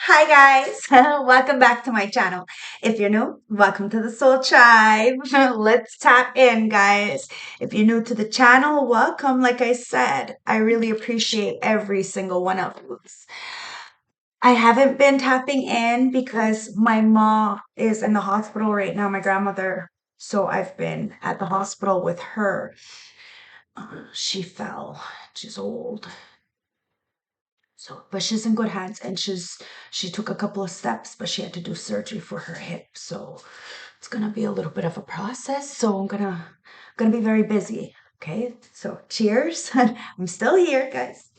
Hi guys, welcome back to my channel. If you're new, welcome to the Soul Tribe. Let's tap in, guys. If you're new to the channel, welcome. Like I said, I really appreciate every single one of you. I haven't been tapping in because my mom is in the hospital right now, my grandmother. So I've been at the hospital with her. She fell. She's old. So, but she's in good hands, and she took a couple of steps, but she had to do surgery for her hip. So it's gonna be a little bit of a process. So I'm gonna be very busy. Okay. So cheers. I'm still here, guys.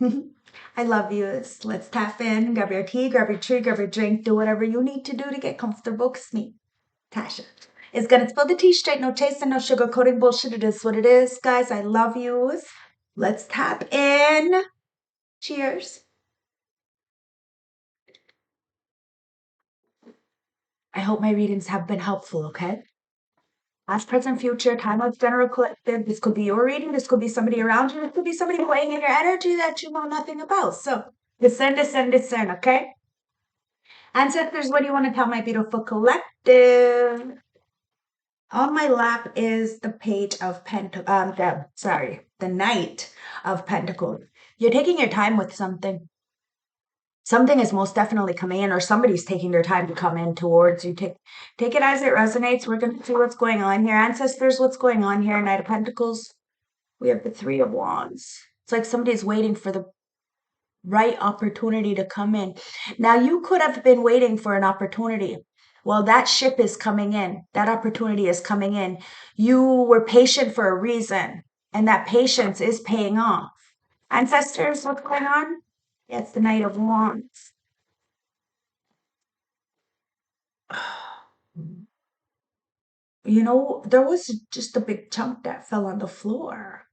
I love you. Let's tap in. Grab your tea, grab your tree, grab your drink. Do whatever you need to do to get comfortable. Cause me, Tasha, is gonna spill the tea straight. No chasing, no sugar coating bullshit. It is what it is, guys. I love you. Let's tap in. Cheers. I hope my readings have been helpful, okay? Past, present, future, time of general collective. This could be your reading. This could be somebody around you. This could be somebody playing in your energy that you know nothing about. So discern, discern, discern, okay? Ancestors, what do you want to tell my beautiful collective? On my lap is the page of the Knight of Pentacles. You're taking your time with something. Something is most definitely coming in, or somebody's taking their time to come in towards you. Take it as it resonates. We're going to see what's going on here. Ancestors, what's going on here? Knight of Pentacles. We have the Three of Wands. It's like somebody's waiting for the right opportunity to come in. Now, you could have been waiting for an opportunity. Well, that ship is coming in. That opportunity is coming in. You were patient for a reason, and that patience is paying off. Ancestors, what's going on? Yeah, it's the Knight of Wands. There was just a big chunk that fell on the floor.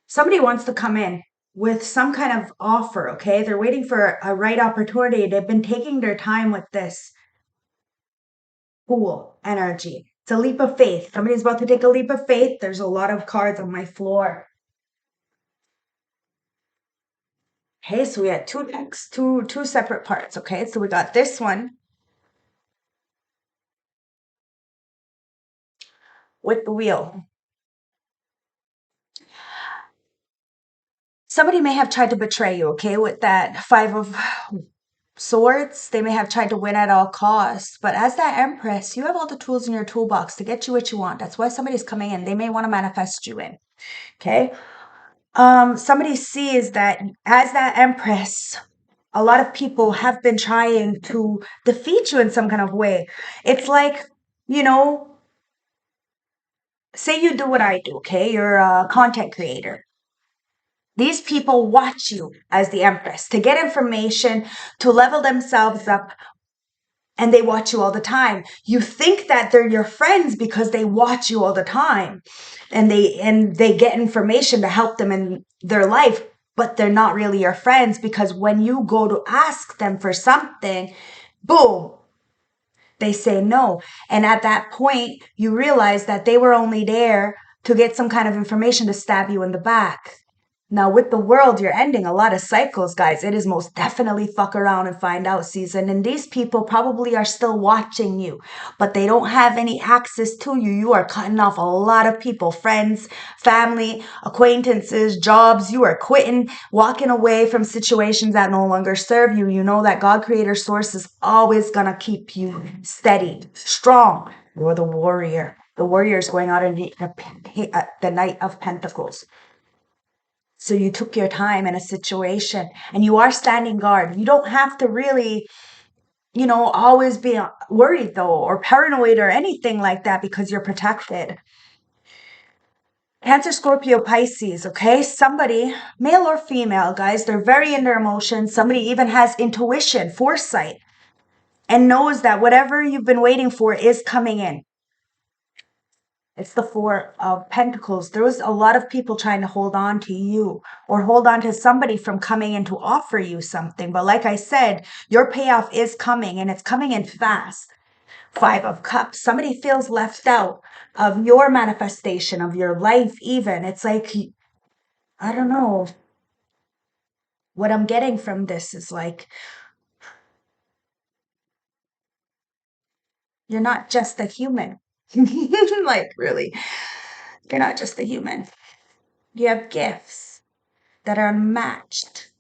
Somebody wants to come in with some kind of offer, okay? They're waiting for a right opportunity. They've been taking their time with this Fool energy. It's a leap of faith. Somebody's about to take a leap of faith. There's a lot of cards on my floor. Okay, so we had two decks, two separate parts, okay? So we got this one with the wheel. Somebody may have tried to betray you, okay, with that Five of Swords. They may have tried to win at all costs, but as that Empress, you have all the tools in your toolbox to get you what you want. That's why somebody's coming in. They may want to manifest you in, okay? Somebody sees that as that Empress, a lot of people have been trying to defeat you in some kind of way. It's like, you know, say you do what I do, okay? You're a content creator. These people watch you as the Empress to get information, to level themselves up, and they watch you all the time. You think that they're your friends because they watch you all the time, and they get information to help them in their life, but they're not really your friends, because when you go to ask them for something, boom, they say no. And at that point, you realize that they were only there to get some kind of information to stab you in the back. Now, with the world, you're ending a lot of cycles, guys. It is most definitely fuck around and find out season. And these people probably are still watching you, but they don't have any access to you. You are cutting off a lot of people, friends, family, acquaintances, jobs. You are quitting, walking away from situations that no longer serve you. You know that God, Creator, Source is always going to keep you steady, strong. You're the warrior. The warrior is going out in the Knight of Pentacles. So you took your time in a situation, and you are standing guard. You don't have to really, always be worried though, or paranoid or anything like that, because you're protected. Cancer, Scorpio, Pisces, okay? Somebody, male or female, guys, they're very in their emotions. Somebody even has intuition, foresight, and knows that whatever you've been waiting for is coming in. It's the Four of Pentacles. There was a lot of people trying to hold on to you, or hold on to somebody from coming in to offer you something. But like I said, your payoff is coming, and it's coming in fast. Five of Cups. Somebody feels left out of your manifestation, of your life even. It's like, I don't know. What I'm getting from this is like, you're not just a human. Like, really, you're not just a human. You have gifts that are unmatched.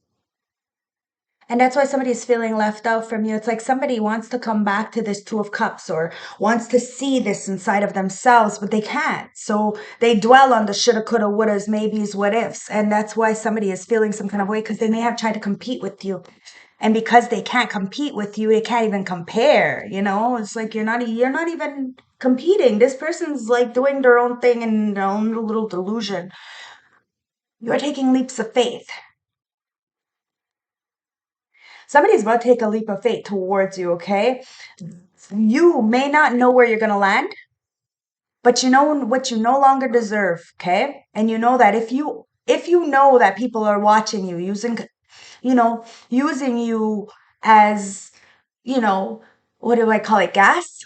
And that's why somebody's feeling left out from you. It's like somebody wants to come back to this Two of Cups or wants to see this inside of themselves, but they can't. So they dwell on the shoulda, coulda, wouldas, maybes, what ifs. And that's why somebody is feeling some kind of way because they may have tried to compete with you. And because they can't compete with you, they can't even compare, you know? It's like you're not even competing. This person's like doing their own thing in their own little delusion. You're taking leaps of faith. Somebody's about to take a leap of faith towards you, okay? You may not know where you're going to land, but you know what you no longer deserve, okay? And you know that if you know that people are watching you using you as, you know, what do I call it? Gas?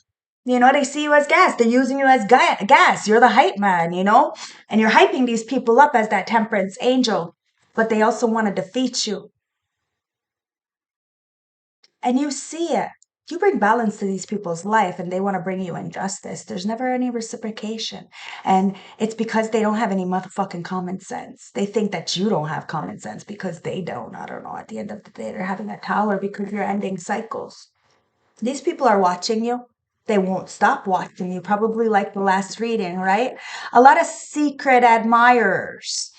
They see you as gas. They're using you as gas. You're the hype man. And you're hyping these people up as that temperance angel, but they also want to defeat you. And you see it. You bring balance to these people's life and they want to bring you injustice. There's never any reciprocation. And it's because they don't have any motherfucking common sense. They think that you don't have common sense because they don't. I don't know. At the end of the day, they're having a tower because you're ending cycles. These people are watching you. They won't stop watching you, probably like the last reading, right? A lot of secret admirers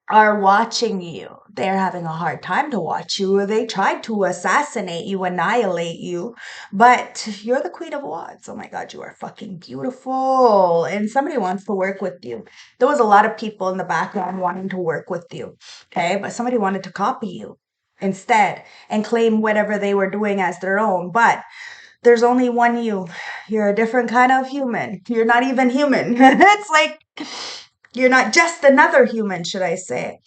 are watching you. They're having a hard time to watch you. They tried to assassinate you, annihilate you, but you're the Queen of Wands. Oh my God, you are fucking beautiful. And somebody wants to work with you. There was a lot of people in the background wanting to work with you, okay? But somebody wanted to copy you instead and claim whatever they were doing as their own. But there's only one you. You're a different kind of human. You're not even human. It's like you're not just another human, should I say.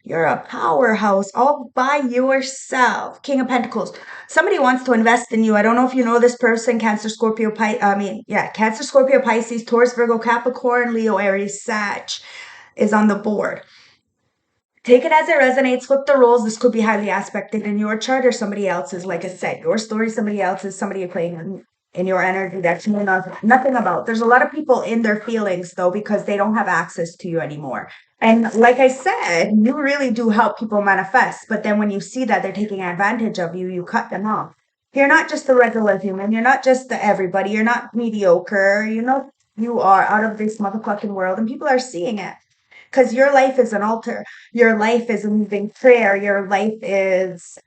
You're a powerhouse all by yourself. King of Pentacles. Somebody wants to invest in you. I don't know if you know this person. Cancer, Scorpio, Cancer, Scorpio, Pisces, Taurus, Virgo, Capricorn, Leo, Aries, Sag is on the board. Take it as it resonates. Flip the roles. This could be highly aspected in your chart or somebody else's. Like I said, your story, somebody else's, somebody you're playing in your energy that you know nothing about. There's a lot of people in their feelings though because they don't have access to you anymore. And like I said, you really do help people manifest. But then when you see that they're taking advantage of you, you cut them off. You're not just a regular human. You're not just the everybody. You're not mediocre. You are out of this motherfucking world and people are seeing it. Because your life is an altar. Your life is a moving prayer. Your life is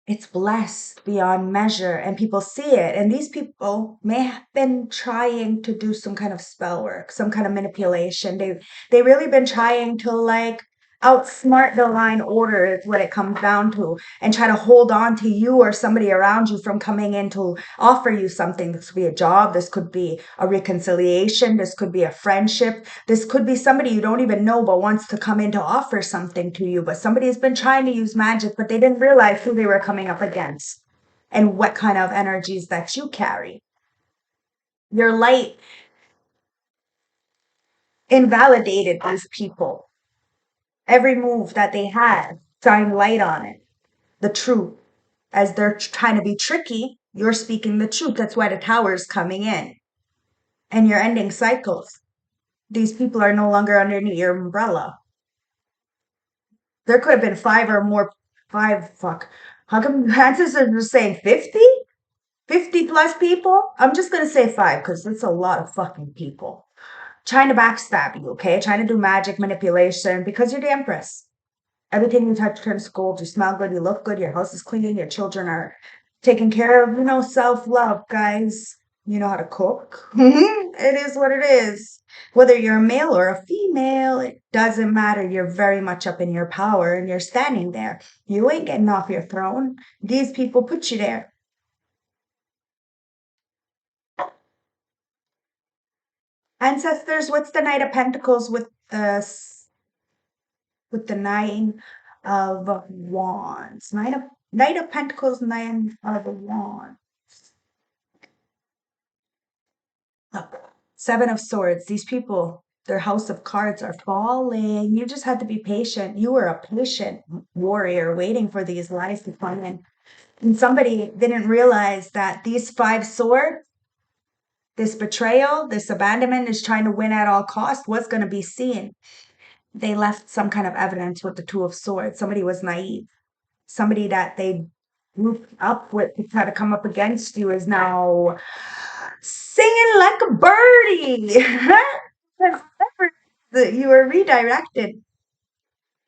it's blessed beyond measure and people see it. And these people may have been trying to do some kind of spell work, some kind of manipulation. They really been trying to like outsmart the line order is what it comes down to and try to hold on to you or somebody around you from coming in to offer you something. This could be a job, this could be a reconciliation, this could be a friendship, this could be somebody you don't even know but wants to come in to offer something to you. But somebody has been trying to use magic, but they didn't realize who they were coming up against and what kind of energies that you carry. Your light invalidated these people. Every move that they had, shine light on it. The truth. As they're trying to be tricky, you're speaking the truth. That's why the tower is coming in. And you're ending cycles. These people are no longer underneath your umbrella. There could have been five. How come Francis is just saying 50? 50 plus people? I'm just going to say five because that's a lot of fucking people. Trying to backstab you, okay? Trying to do magic manipulation because you're the Empress. Everything you touch turns gold. You smell good. You look good. Your house is clean. Your children are taken care of. Self-love, guys. You know how to cook. It is what it is. Whether you're a male or a female, it doesn't matter. You're very much up in your power and you're standing there. You ain't getting off your throne. These people put you there. Ancestors, what's the Knight of Pentacles with the Nine of Wands? Knight of Pentacles, Nine of Wands. Look, Seven of Swords. These people Their house of cards are falling. You just had to be patient. You were a patient warrior waiting for these lies to come in. And somebody didn't realize that these 5 swords, this betrayal, this abandonment is trying to win at all costs, was going to be seen. They left some kind of evidence with the 2 of swords. Somebody was naive. Somebody that they grouped up with to try to come up against you is now singing like a birdie. You were redirected.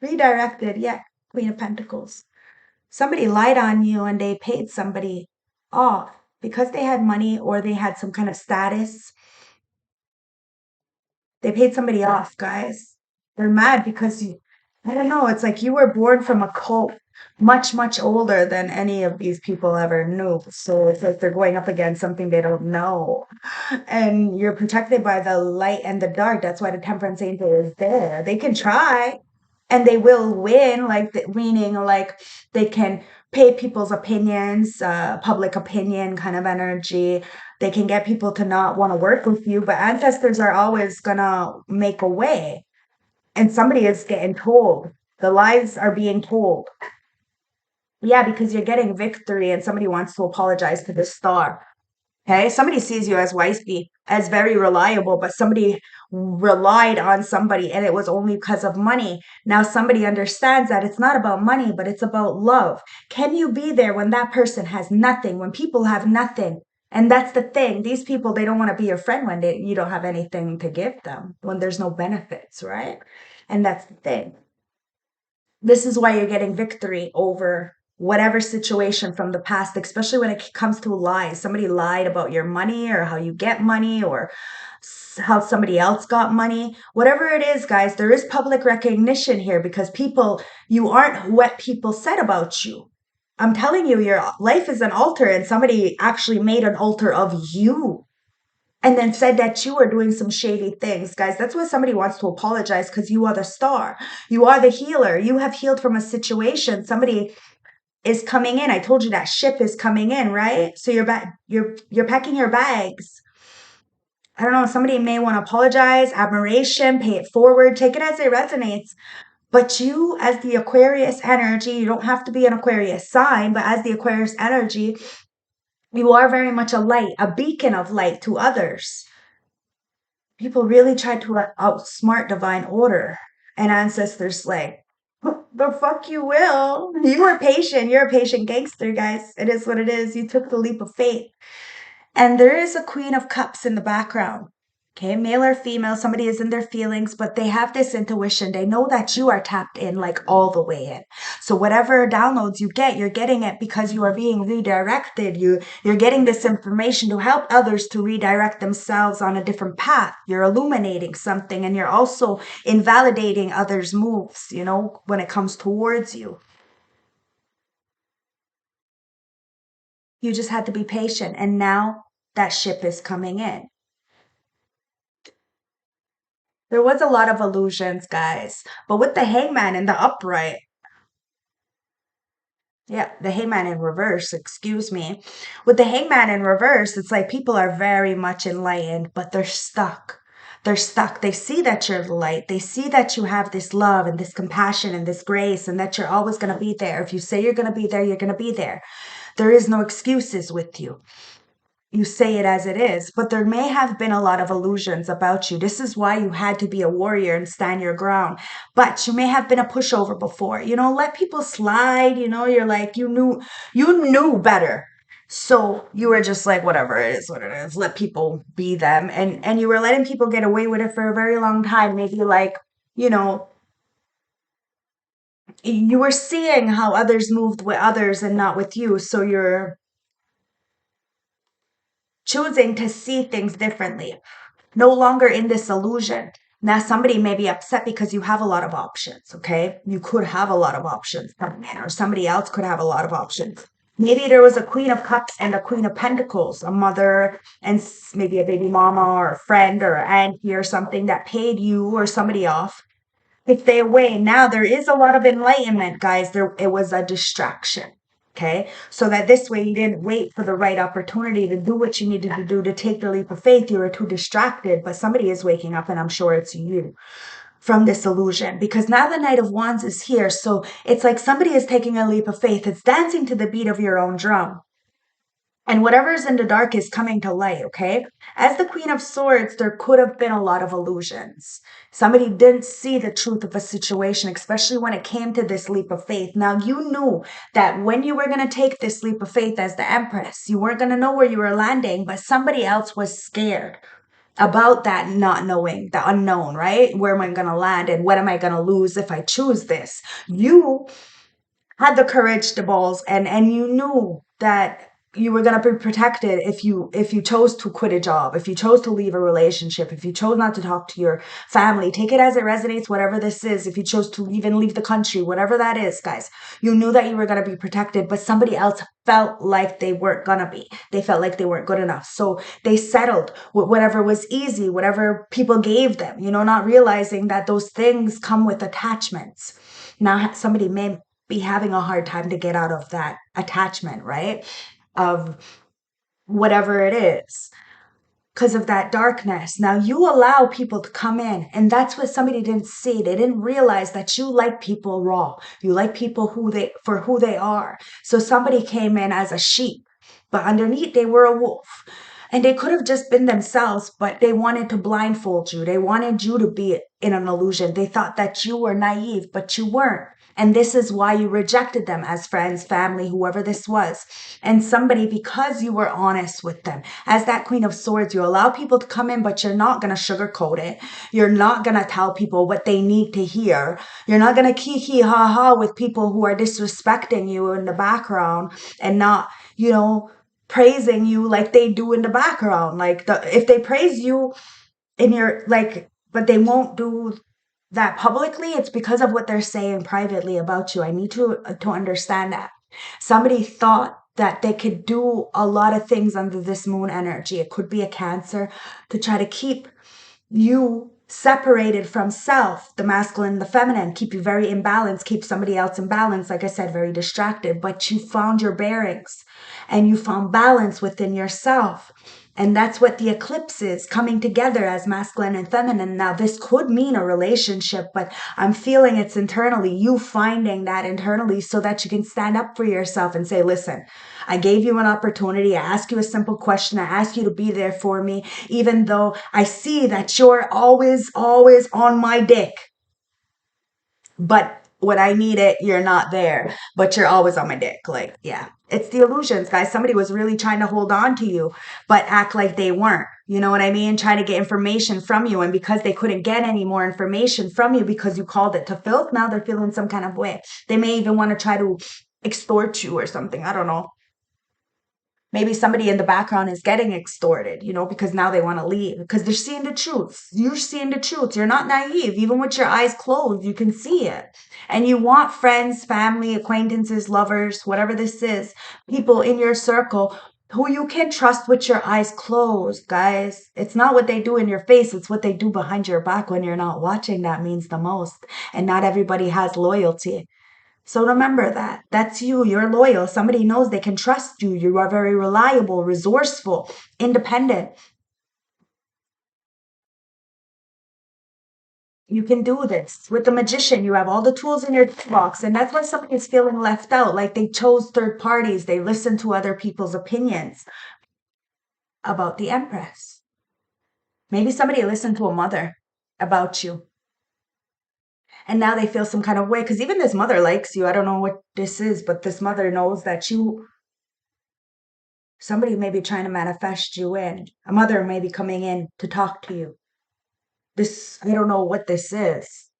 Redirected, yeah. Queen of Pentacles. Somebody lied on you and they paid somebody off because they had money or they had some kind of status. They paid somebody off, guys. They're mad because I don't know, it's like you were born from a cult much, much older than any of these people ever knew. So it's like they're going up against something they don't know. And you're protected by the light and the dark. That's why the Temperance Angel is there. They can try and they will win, like meaning like they can pay people's opinions, public opinion kind of energy. They can get people to not want to work with you, but ancestors are always gonna make a way. And somebody is getting told. The lies are being told. Yeah, because you're getting victory and somebody wants to apologize to the star. Okay, somebody sees you as wifey, as very reliable, but somebody relied on somebody and it was only because of money. Now somebody understands that it's not about money, but it's about love. Can you be there when that person has nothing, when people have nothing? And that's the thing. These people, they don't want to be your friend when you don't have anything to give them, when there's no benefits, right? And that's the thing. This is why you're getting victory over whatever situation from the past, especially when it comes to lies. Somebody lied about your money or how you get money or how somebody else got money. Whatever it is, guys, there is public recognition here because you aren't what people said about you. I'm telling you, your life is an altar and somebody actually made an altar of you and then said that you are doing some shady things, guys. That's why somebody wants to apologize because you are the star. You are the healer. You have healed from a situation. Somebody is coming in. I told you that ship is coming in, right? So you're packing your bags. I don't know, somebody may want to apologize, admiration, pay it forward, take it as it resonates. But you, as the Aquarius energy, you don't have to be an Aquarius sign, but as the Aquarius energy, you are very much a light, a beacon of light to others. People really try to outsmart divine order. And ancestors like, the fuck you will. You were patient. You're a patient gangster, guys. It is what it is. You took the leap of faith. And there is a Queen of Cups in the background. Okay, male or female, somebody is in their feelings, but they have this intuition. They know that you are tapped in like all the way in. So whatever downloads you get, you're getting it because you are being redirected. You're getting this information to help others to redirect themselves on a different path. You're illuminating something and you're also invalidating others' moves, when it comes towards you. You just had to be patient. And now that ship is coming in. There was a lot of illusions, guys. But with the hangman in the upright, yeah, the hangman in reverse, excuse me. With the hangman in reverse, it's like people are very much enlightened, but they're stuck. They're stuck. They see that you're the light. They see that you have this love and this compassion and this grace and that you're always going to be there. If you say you're going to be there, you're going to be there. There is no excuses with you. You say it as it is, but there may have been a lot of illusions about you. This is why you had to be a warrior and stand your ground. But you may have been a pushover before. Let people slide, you're like you knew better. So you were just like, whatever, it is what it is. Let people be them. And you were letting people get away with it for a very long time. Maybe like, you know, you were seeing how others moved with others and not with you. So you're choosing to see things differently, no longer in this illusion. Now, somebody may be upset because you have a lot of options, okay? You could have a lot of options coming in, or somebody else could have a lot of options. Maybe there was a Queen of Cups and a Queen of Pentacles, a mother and maybe a baby mama or a friend or an auntie or something that paid you or somebody off to stay away. Now, there is a lot of enlightenment, guys. It was a distraction. Okay. So that this way you didn't wait for the right opportunity to do what you needed to do to take the leap of faith. You were too distracted, but somebody is waking up, and I'm sure it's you, from this illusion, because now the Knight of Wands is here. So it's like somebody is taking a leap of faith. It's dancing to the beat of your own drum. And whatever's in the dark is coming to light, okay? As the Queen of Swords, there could have been a lot of illusions. Somebody didn't see the truth of a situation, especially when it came to this leap of faith. Now, you knew that when you were going to take this leap of faith as the Empress, you weren't going to know where you were landing, but somebody else was scared about that not knowing, the unknown, right? Where am I going to land and what am I going to lose if I choose this? You had the courage, the balls, and you knew that you were going to be protected if you chose to quit a job, if you chose to leave a relationship, if you chose not to talk to your family. Take it as it resonates, whatever this is. If you chose to even leave the country, whatever that is, guys, you knew that you were going to be protected, but somebody else felt like they weren't going to be. They felt like they weren't good enough, so they settled with whatever was easy, whatever people gave them, not realizing that those things come with attachments. Now somebody may be having a hard time to get out of that attachment, right? Of whatever it is, because of that darkness. Now you allow people to come in, and that's what somebody didn't see. They didn't realize that you like people raw. You like people who they are. So somebody came in as a sheep, but underneath they were a wolf. And they could have just been themselves, but they wanted to blindfold you. They wanted you to be in an illusion. They thought that you were naive, but you weren't. And this is why you rejected them as friends, family, whoever this was. And somebody, because you were honest with them. As that Queen of Swords, you allow people to come in, but you're not going to sugarcoat it. You're not going to tell people what they need to hear. You're not going to kiki ha ha with people who are disrespecting you in the background and not, praising you like they do in the background. Like if they praise you in your but they won't do that publicly, it's because of what they're saying privately about you. I need to understand that. Somebody thought that they could do a lot of things under this moon energy. It could be a Cancer, to try to keep you separated from self, the masculine, the feminine, keep you very imbalanced, keep somebody else in balance, like I said, very distracted. But you found your bearings and you found balance within yourself. And that's what the eclipse is, coming together as masculine and feminine. Now, this could mean a relationship, but I'm feeling it's internally, you finding that internally so that you can stand up for yourself and say, listen, I gave you an opportunity. I asked you a simple question. I asked you to be there for me, even though I see that you're always, always on my dick. But when I need it, you're not there, but you're always on my dick. Like, yeah, it's the illusions, guys. Somebody was really trying to hold on to you, but act like they weren't. You know what I mean? Trying to get information from you. And because they couldn't get any more information from you because you called it to filth, now they're feeling some kind of way. They may even want to try to extort you or something. I don't know. Maybe somebody in the background is getting extorted, because now they want to leave because they're seeing the truth. You're seeing the truth. You're not naive. Even with your eyes closed, you can see it. And you want friends, family, acquaintances, lovers, whatever this is, people in your circle who you can trust with your eyes closed, guys. It's not what they do in your face. It's what they do behind your back when you're not watching that means the most. And not everybody has loyalty. So remember that. That's you. You're loyal. Somebody knows they can trust you. You are very reliable, resourceful, independent. You can do this. With the magician, you have all the tools in your toolbox. And that's why somebody is feeling left out. Like they chose third parties. They listened to other people's opinions about the Empress. Maybe somebody listened to a mother about you. And now they feel some kind of way. Because even this mother likes you. I don't know what this is, but this mother knows that somebody may be trying to manifest you in. A mother may be coming in to talk to you. I don't know what this is,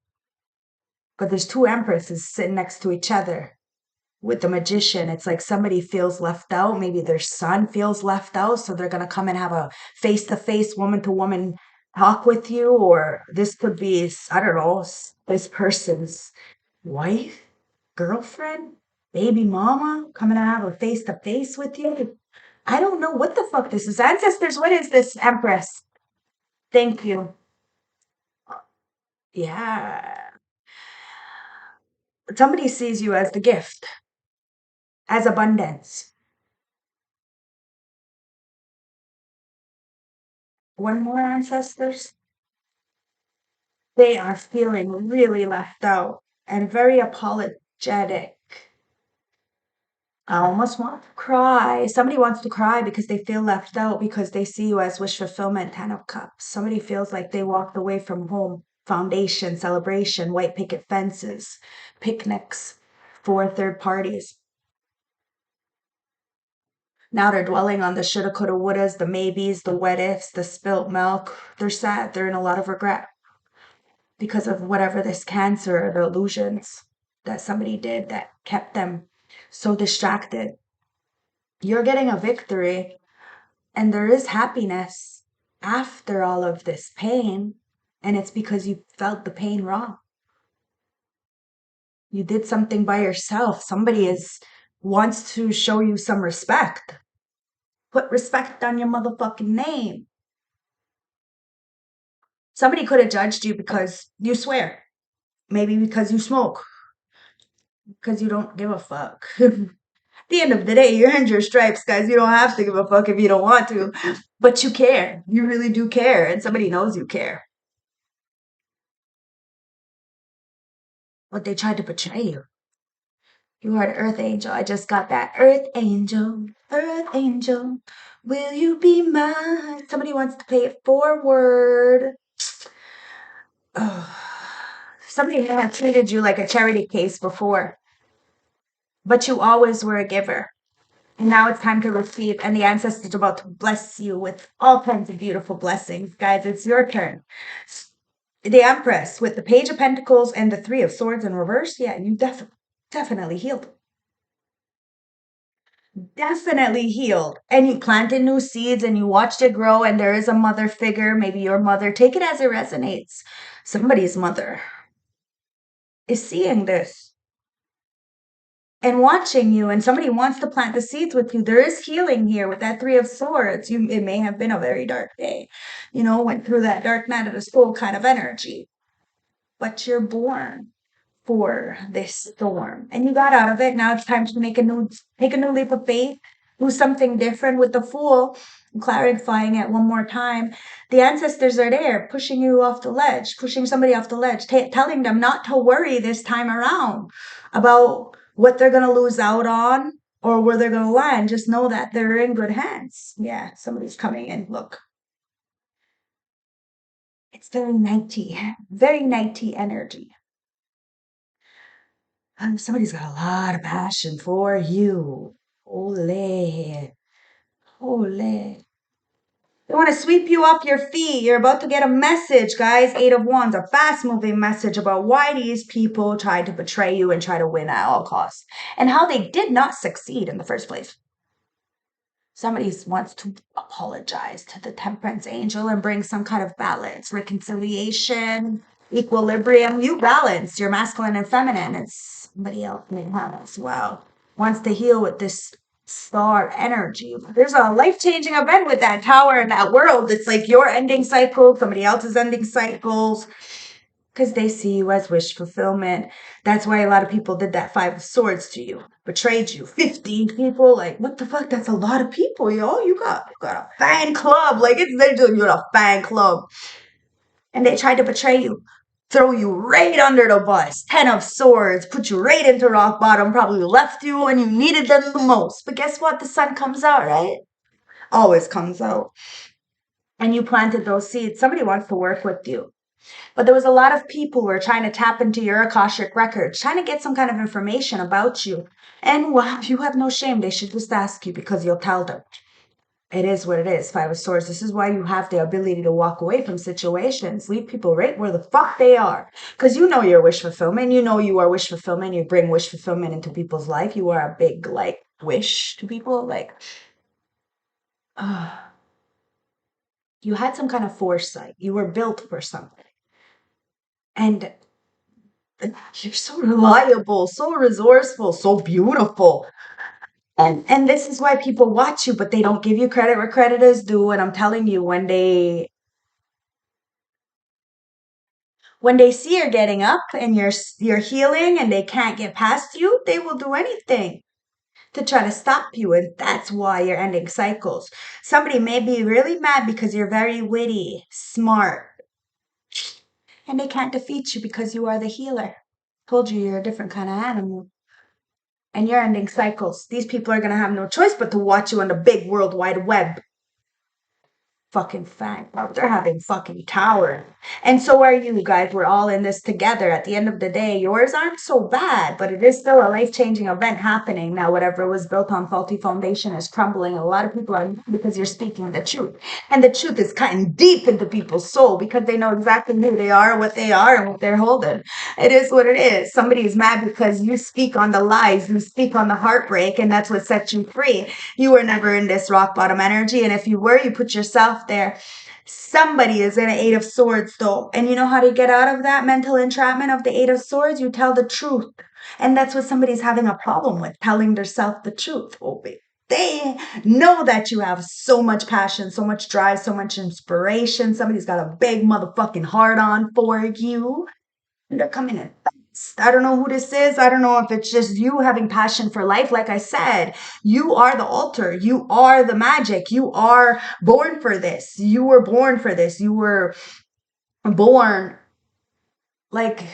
but there's two empresses sitting next to each other with the magician. It's like somebody feels left out. Maybe their son feels left out. So they're going to come and have a face to face, woman to woman talk with you. Or this could be, I don't know, this person's wife, girlfriend, baby mama coming to have a face to face with you. I don't know what the fuck this is. Ancestors, what is this, Empress? Thank you. Yeah. Somebody sees you as the gift. as abundance. One more, ancestors. They are feeling really left out and very apologetic. I almost want to cry. Somebody wants to cry because they feel left out because they see you as wish fulfillment, 10 of cups. Somebody feels like they walked away from home, foundation, celebration, white picket fences, picnics for third parties. Now they're dwelling on the shoulda, coulda, wouldas, the maybes, the what ifs, the spilt milk. They're sad. They're in a lot of regret because of whatever this cancer or the illusions that somebody did that kept them so distracted. You're getting a victory, and there is happiness after all of this pain, and it's because you felt the pain wrong. You did something by yourself. Somebody is wants to show you some respect. Put respect on your motherfucking name. Somebody could have judged you because you swear. Maybe because you smoke. Because you don't give a fuck. At the end of the day, you earned your stripes, guys. You don't have to give a fuck if you don't want to. But you care. You really do care. And somebody knows you care. But they tried to betray you. You are the earth angel. I just got that. Earth angel. Earth angel. Will you be mine? Somebody wants to pay it forward. Oh. Somebody may have treated you like a charity case before, but you always were a giver. And now it's time to receive, and the ancestors are about to bless you with all kinds of beautiful blessings. Guys, it's your turn. The Empress with the Page of Pentacles and the Three of Swords in reverse. Yeah, you definitely healed. Definitely healed. And you planted new seeds and you watched it grow, and there is a mother figure, maybe your mother. Take it as it resonates. Somebody's mother is seeing this and watching you, and somebody wants to plant the seeds with you. There is healing here with that Three of Swords. It may have been a very dark day, went through that dark night of the soul kind of energy, but you're born for this storm and you got out of it. Now it's time to take a new leap of faith, do something different. With the Fool, clarifying it one more time, the ancestors are there pushing you off the ledge, pushing somebody off the ledge, telling them not to worry this time around about what they're going to lose out on or where they're going to land. Just know that they're in good hands. Yeah, somebody's coming in. Look, it's very nighty energy. Somebody's got a lot of passion for you. Ole. Ole. They want to sweep you off your feet. You're about to get a message, guys. Eight of Wands, a fast moving message about why these people tried to betray you and try to win at all costs, and how they did not succeed in the first place. Somebody wants to apologize to the Temperance Angel and bring some kind of balance, reconciliation, equilibrium. You balance your masculine and feminine. It's somebody else may have as well. Wants to heal with this star energy. There's a life-changing event with that tower in that world. It's like you're ending cycles, somebody else is ending cycles, because they see you as wish fulfillment. That's why a lot of people did that Five of Swords to you, betrayed you. 50 people, like, what the fuck? That's a lot of people, yo. You got a fan club. Like, you're a fan club. And they tried to betray you, throw you right under the bus. 10 of Swords, put you right into rock bottom, probably left you when you needed them the most. But guess what? The sun comes out, right? Always comes out. And you planted those seeds. Somebody wants to work with you. But there was a lot of people who were trying to tap into your Akashic records, trying to get some kind of information about you. And well, you have no shame. They should just ask you because you'll tell them. It is what it is. Five of Swords. This is why you have the ability to walk away from situations, leave people right where the fuck they are. Because you know your wish fulfillment. You know you are wish fulfillment. You bring wish fulfillment into people's life. You are a big, like, wish to people. Like, you had some kind of foresight. You were built for something. And you're so reliable, so resourceful, so beautiful. And this is why people watch you, but they don't give you credit where credit is due. And I'm telling you, when they see you're getting up and you're healing and they can't get past you, they will do anything. to try to stop you. And that's why you're ending cycles. Somebody may be really mad because you're very witty, smart, and they can't defeat you because you are the healer. Told you you're a different kind of animal. And you're ending cycles. These people are going to have no choice but to watch you on the big world wide web. Fucking fact. They're having fucking tower. And so are you guys. We're all in this together. At the end of the day, yours aren't so bad, but it is still a life-changing event happening. Now, whatever was built on faulty foundation is crumbling. A lot of people are because you're speaking the truth. And the truth is cutting deep into people's soul because they know exactly who they are, what they are, and what they're holding. It is what it is. Somebody is mad because you speak on the lies, you speak on the heartbreak, and that's what sets you free. You were never in this rock bottom energy. And if you were, you put yourself there. Somebody is in an Eight of Swords, though. And you know how to get out of that mental entrapment of the Eight of Swords? You tell the truth. And that's what somebody's having a problem with, telling themselves the truth. Oh, they know that you have so much passion, so much drive, so much inspiration. Somebody's got a big motherfucking heart on for you. And they're coming in fast. I don't know who this is. I don't know if it's just you having passion for life. Like I said, you are the altar. You are the magic. You are born for this. You were born for this. You were born like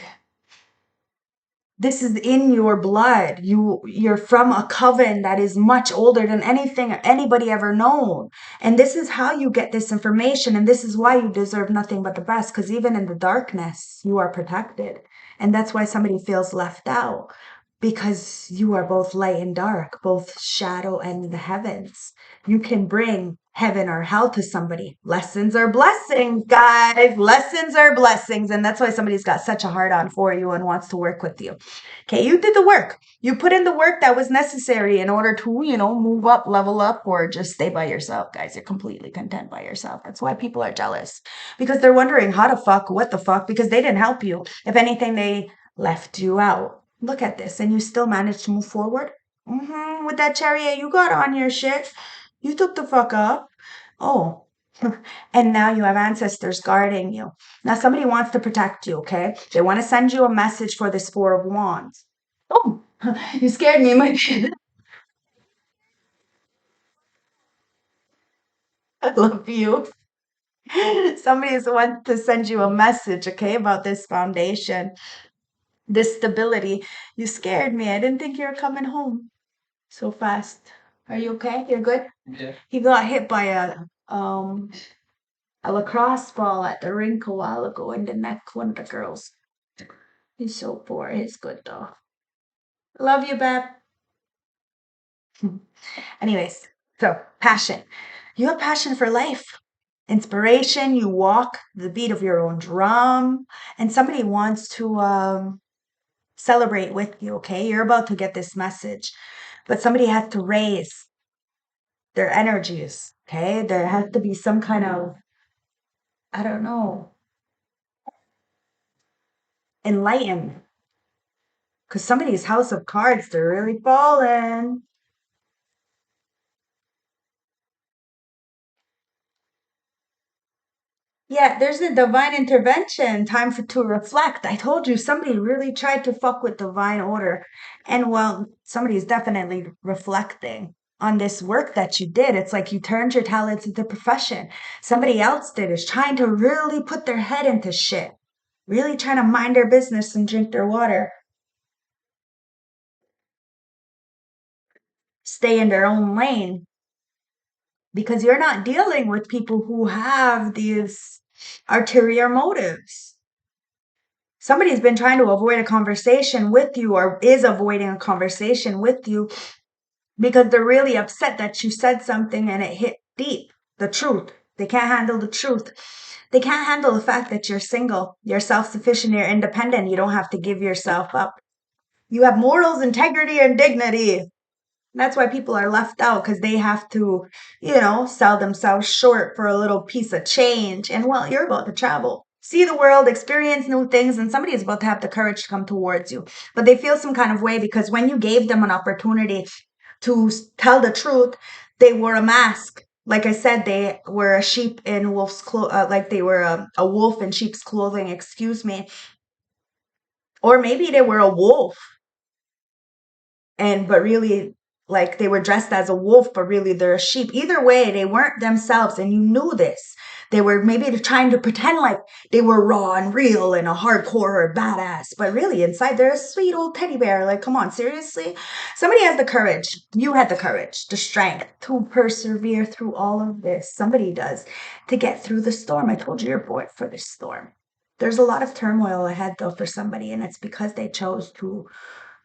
this is in your blood. You're from a coven that is much older than anything anybody ever known. And this is how you get this information. And this is why you deserve nothing but the best. Because even in the darkness, you are protected. And that's why somebody feels left out. Because you are both light and dark, both shadow and the heavens. You can bring heaven or hell to somebody. Lessons are blessings, guys. Lessons are blessings. And that's why somebody's got such a heart on for you and wants to work with you. Okay, you did the work. You put in the work that was necessary in order to, move up, level up, or just stay by yourself, guys. You're completely content by yourself. That's why people are jealous. Because they're wondering how the fuck, what the fuck, because they didn't help you. If anything, they left you out. Look at this, and you still managed to move forward? With that chariot you got on your shit. You took the fuck up. Oh, and now you have ancestors guarding you. Now somebody wants to protect you, okay? They want to send you a message for this Four of Wands. Oh, you scared me, my kid. I love you. Somebody's want to send you a message, okay, about this foundation, this stability. You scared me. I didn't think you were coming home so fast. Are you okay? You're good? Yeah. He got hit by a lacrosse ball at the rink a while ago in the neck, one of the girls. He's so poor. He's good though. Love you, Beb. Anyways, so passion. You have passion for life. Inspiration. You walk the beat of your own drum. And somebody wants to celebrate with you, okay? You're about to get this message. But somebody has to raise their energies, okay? There has to be some kind of, I don't know, enlighten. Because somebody's house of cards, they're really falling. Yeah, there's a divine intervention, time to reflect. I told you somebody really tried to fuck with divine order. And well, somebody's definitely reflecting on this work that you did. It's like you turned your talents into profession. Somebody else did is trying to really put their head into shit, really trying to mind their business and drink their water, stay in their own lane. Because you're not dealing with people who have these ulterior motives. Somebody's been trying to avoid a conversation with you or is avoiding a conversation with you because they're really upset that you said something and it hit deep. The truth. They can't handle the truth. They can't handle the fact that you're single, you're self-sufficient, you're independent. You don't have to give yourself up. You have morals, integrity, and dignity. That's why people are left out because they have to, sell themselves short for a little piece of change. And well, you're about to travel, see the world, experience new things, and somebody is about to have the courage to come towards you. But they feel some kind of way because when you gave them an opportunity to tell the truth, they wore a mask. Like I said, they were a sheep in wolf's clothes, like they were a wolf in sheep's clothing, excuse me. Or maybe they were a wolf but really like they were dressed as a wolf, but really they're a sheep. Either way, they weren't themselves, and you knew this. They were maybe trying to pretend like they were raw and real and a hardcore or badass, but really inside they're a sweet old teddy bear. Like, come on, seriously? Somebody has the courage. You had the courage, the strength to persevere through all of this. Somebody does, to get through the storm. I told you you're born for this storm. There's a lot of turmoil ahead though for somebody, and it's because they chose to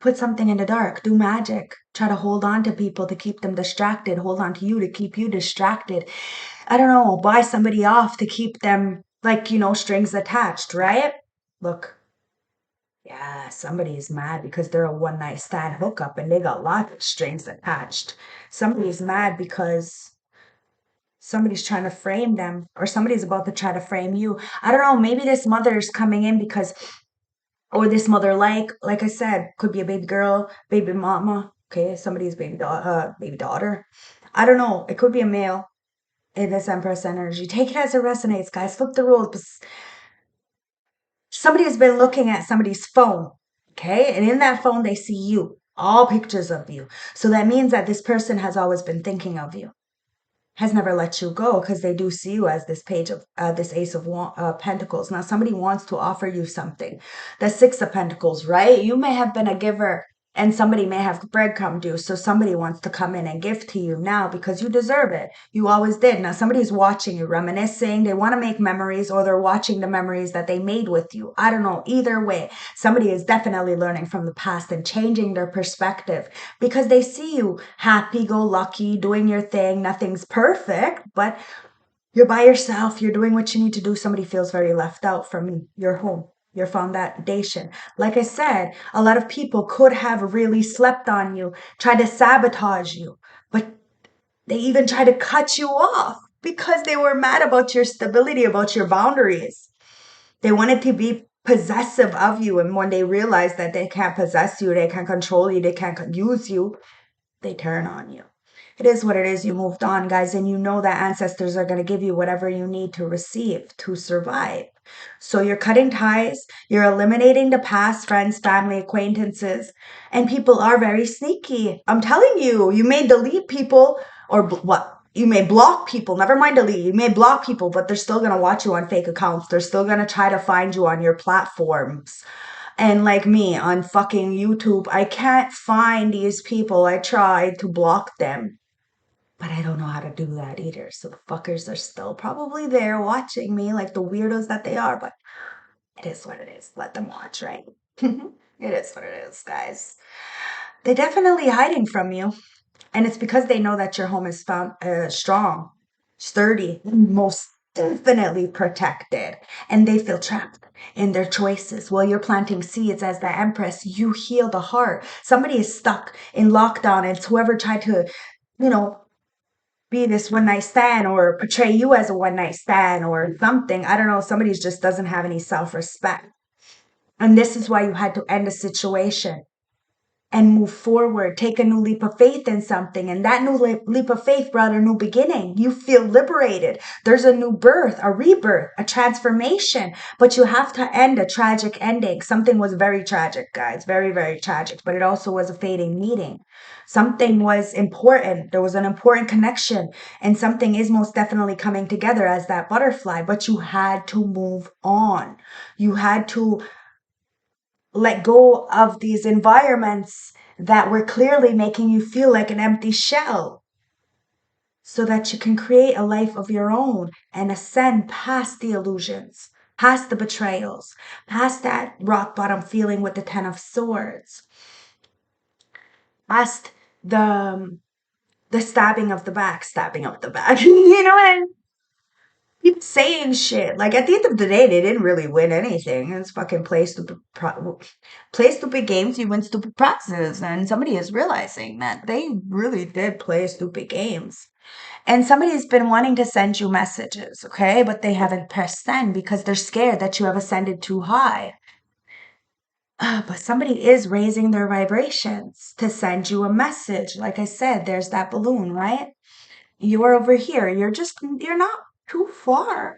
put something in the dark, do magic, try to hold on to people to keep them distracted, hold on to you to keep you distracted. I don't know, buy somebody off to keep them like, strings attached, right? Look, yeah, somebody's mad because they're a one night stand hookup and they got lots of strings attached. Somebody's mad because somebody's trying to frame them, or somebody's about to try to frame you. I don't know, maybe this mother's coming in because, or this mother, like I said, could be a baby girl, baby mama, okay, somebody's baby daughter. I don't know, it could be a male in this Empress energy. Take it as it resonates, guys. Flip the rules. But somebody has been looking at somebody's phone, okay, and in that phone they see you, all pictures of you. So that means that this person has always been thinking of you, has never let you go, because they do see you as this page of this ace of pentacles. Now somebody wants to offer you something. The six of pentacles, right? You may have been a giver and somebody may have breadcrumbed due. So somebody wants to come in and give to you now because you deserve it. You always did. Now somebody's watching you, reminiscing. They want to make memories, or they're watching the memories that they made with you. I don't know. Either way, somebody is definitely learning from the past and changing their perspective because they see you happy go lucky, doing your thing. Nothing's perfect, but you're by yourself. You're doing what you need to do. Somebody feels very left out from your home, your foundation. Like I said, a lot of people could have really slept on you, tried to sabotage you, but they even tried to cut you off because they were mad about your stability, about your boundaries. They wanted to be possessive of you. And when they realized that they can't possess you, they can't control you, they can't use you, they turn on you. It is what it is. You moved on, guys, and you know that ancestors are going to give you whatever you need to receive to survive. So you're cutting ties, you're eliminating the past, friends, family, acquaintances, and people are very sneaky. I'm telling you, you may delete people, or what? You may block people, never mind delete. You may block people, but they're still going to watch you on fake accounts. They're still going to try to find you on your platforms. And like me on fucking YouTube, I can't find these people. I tried to block them, but I don't know how to do that either. So the fuckers are still probably there watching me like the weirdos that they are, but it is what it is. Let them watch, right? It is what it is, guys. They're definitely hiding from you. And it's because they know that your home is found strong, sturdy, most definitely protected. And they feel trapped in their choices. While you're planting seeds as the Empress, you heal the heart. Somebody is stuck in lockdown, and it's whoever tried to, you know, be this one night stand or portray you as a one night stand or something. I don't know. Somebody just doesn't have any self respect. And this is why you had to end the situation and move forward, take a new leap of faith in something. And that new leap of faith brought a new beginning. You feel liberated. There's a new birth, a rebirth, a transformation, but you have to end a tragic ending. Something was very tragic, guys, very, very tragic, but it also was a fading meeting. Something was important. There was an important connection, and something is most definitely coming together as that butterfly, but you had to move on. You had to let go of these environments that were clearly making you feel like an empty shell so that you can create a life of your own and ascend past the illusions, past the betrayals, past that rock bottom feeling with the 10 of swords, past the stabbing of the back. You know what I mean? Keep saying shit. Like at the end of the day, they didn't really win anything. It's fucking play stupid games. You win stupid prizes, and somebody is realizing that they really did play stupid games. And somebody's been wanting to send you messages, okay, but they haven't pressed send because they're scared that you have ascended too high. But somebody is raising their vibrations to send you a message. Like I said, there's that balloon, right? You're over here. You're not too far.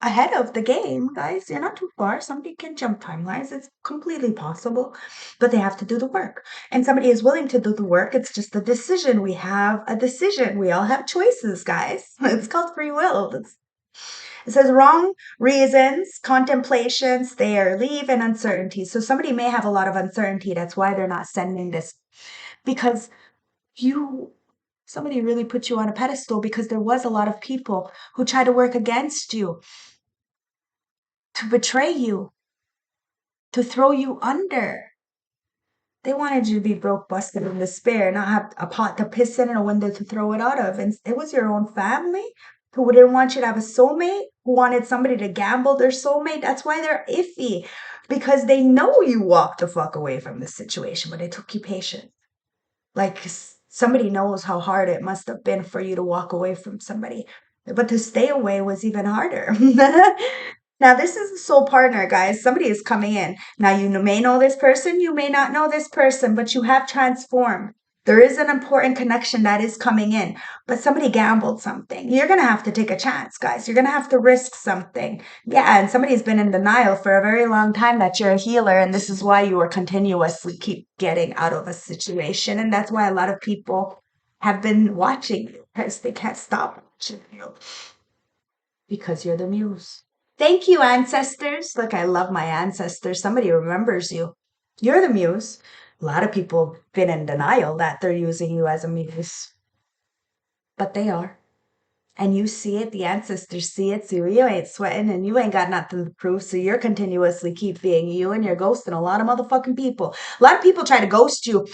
ahead of the game, guys. You're not too far. Somebody can jump timelines. It's completely possible, but they have to do the work. And somebody is willing to do the work. It's just a decision. We have a decision. We all have choices, guys. It's called free will. It says wrong reasons, contemplation, stay or leave, and uncertainty. So somebody may have a lot of uncertainty. That's why they're not sending this, because you somebody really put you on a pedestal, because there was a lot of people who tried to work against you, to betray you, to throw you under. They wanted you to be broke, busted, in despair, not have a pot to piss in and a window to throw it out of. And it was your own family who didn't want you to have a soulmate, who wanted somebody to gamble their soulmate. That's why they're iffy, because they know you walked the fuck away from this situation, but it took you patience. Like somebody knows how hard it must have been for you to walk away from somebody. But to stay away was even harder. Now, this is the soul partner, guys. Somebody is coming in. Now, you may know this person, you may not know this person, but you have transformed. There is an important connection that is coming in, but somebody gambled something. You're going to have to take a chance, guys. You're going to have to risk something. Yeah, and somebody's been in denial for a very long time that you're a healer, and this is why you are continuously keep getting out of a situation. And that's why a lot of people have been watching you, because they can't stop watching you, because you're the muse. Thank you, ancestors. Look, I love my ancestors. Somebody remembers you. You're the muse. A lot of people have been in denial that they're using you as a muse, but they are. And you see it, the ancestors see it, so you ain't sweating and you ain't got nothing to prove, so you're continuously keep being you, and you're ghosting a lot of motherfucking people. A lot of people try to ghost you,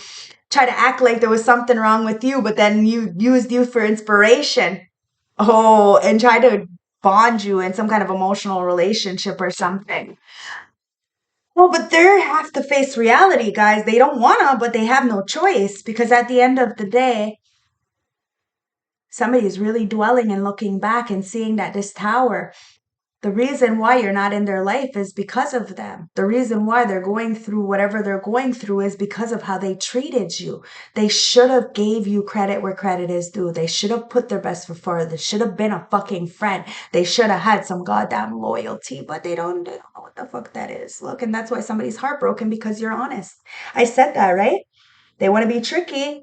try to act like there was something wrong with you, but then you used you for inspiration. Oh, and try to bond you in some kind of emotional relationship or something. Well, but they have to face reality, guys. They don't wanna, but they have no choice, because at the end of the day, somebody is really dwelling and looking back and seeing that this tower, the reason why you're not in their life is because of them. The reason why they're going through whatever they're going through is because of how they treated you. They should have gave you credit where credit is due. They should have put their best foot forward. They should have been a fucking friend. They should have had some goddamn loyalty, but they don't know what the fuck that is. Look, and that's why somebody's heartbroken, because you're honest. I said that, right? They want to be tricky.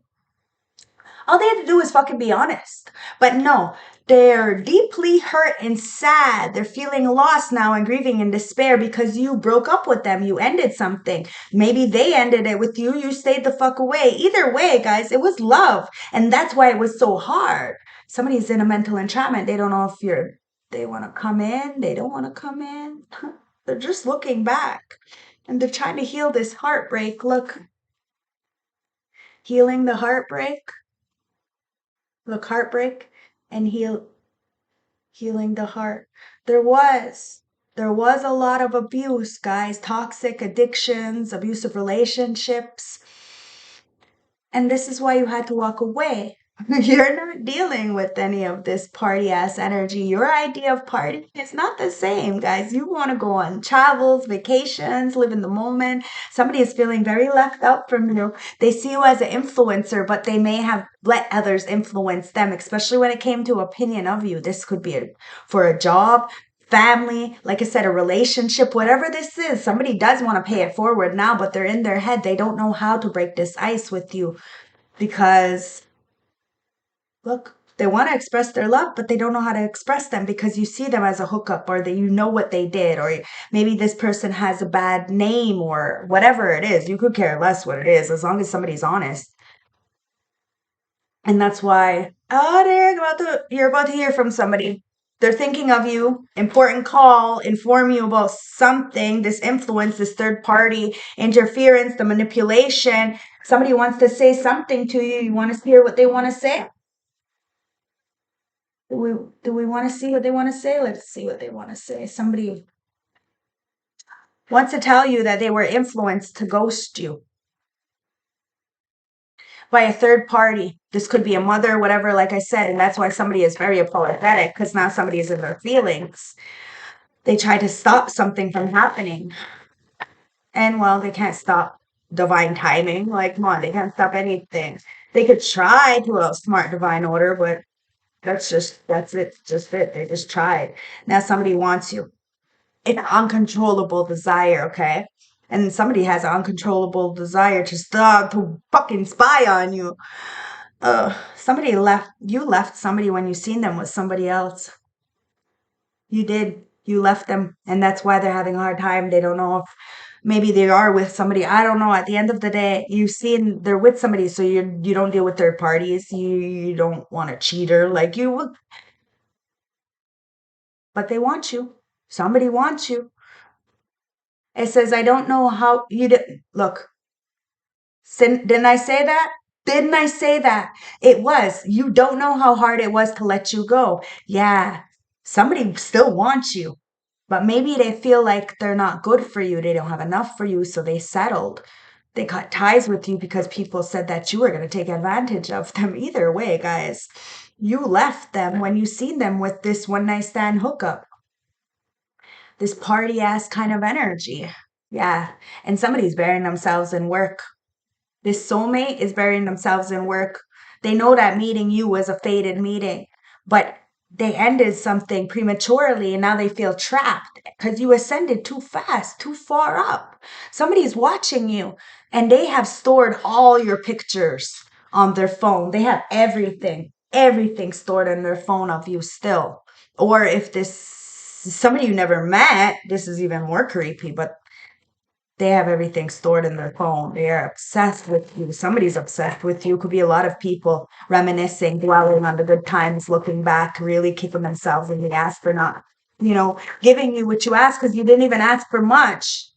All they have to do is fucking be honest. But no, they're deeply hurt and sad. They're feeling lost now and grieving and despair because you broke up with them. You ended something. Maybe they ended it with you. You stayed the fuck away. Either way, guys, it was love. And that's why it was so hard. Somebody's in a mental entrapment. They don't know if they want to come in. They don't want to come in. They're just looking back. And they're trying to heal this heartbreak. Look, healing the heartbreak. Look, heartbreak and healing the heart. There was a lot of abuse, guys, toxic addictions, abusive relationships. And this is why you had to walk away. You're not dealing with any of this party ass energy. Your idea of party is not the same, guys. You want to go on travels, vacations, live in the moment. Somebody is feeling very left out from you. They see you as an influencer, but they may have let others influence them, especially when it came to opinion of you. This could be for a job, family, like I said, a relationship, whatever this is. Somebody does want to pay it forward now, but they're in their head. They don't know how to break this ice with you, because look, they want to express their love, but they don't know how to express them, because you see them as a hookup, or that you know what they did, or maybe this person has a bad name, or whatever it is. You could care less what it is, as long as somebody's honest. And that's why, oh, you're about to hear from somebody. They're thinking of you. Important call, inform you about something, this influence, this third party interference, the manipulation. Somebody wants to say something to you. You want to hear what they want to say? Do we want to see what they want to say? Let's see what they want to say. Somebody wants to tell you that they were influenced to ghost you by a third party. This could be a mother, whatever, like I said, and that's why somebody is very apologetic, because now somebody is in their feelings. They try to stop something from happening. And well, they can't stop divine timing. Like, come on, they can't stop anything. They could try to outsmart divine order, but That's it. Just it. They just tried. Now somebody wants you. An uncontrollable desire, okay? And somebody has an uncontrollable desire to start to fucking spy on you. Somebody left, you left somebody when you seen them with somebody else. You did. You left them, and that's why they're having a hard time. They don't know if maybe they are with somebody. I don't know. At the end of the day, you seen they're with somebody, so you don't deal with third parties. You don't want a cheater like you would, but they want you. Somebody wants you. It says, I don't know how you did. Look, didn't I say that? Didn't I say that? It was. You don't know how hard it was to let you go. Yeah, somebody still wants you, but maybe they feel like they're not good for you. They don't have enough for you, so they settled. They cut ties with you because people said that you were going to take advantage of them. Either way, guys, you left them when you seen them with this one night stand hookup, this party ass kind of energy. Yeah, and somebody's burying themselves in work. This soulmate is burying themselves in work. They know that meeting you was a fated meeting, but they ended something prematurely and now they feel trapped because you ascended too fast, too far up. Somebody's watching you and they have stored all your pictures on their phone. They have everything stored on their phone of you still. Or if this somebody you never met, this is even more creepy, but they have everything stored in their phone. They are obsessed with you. Somebody's obsessed with you. Could be a lot of people reminiscing, dwelling on the good times, looking back, really kicking themselves in the ass for not, giving you what you asked because you didn't even ask for much.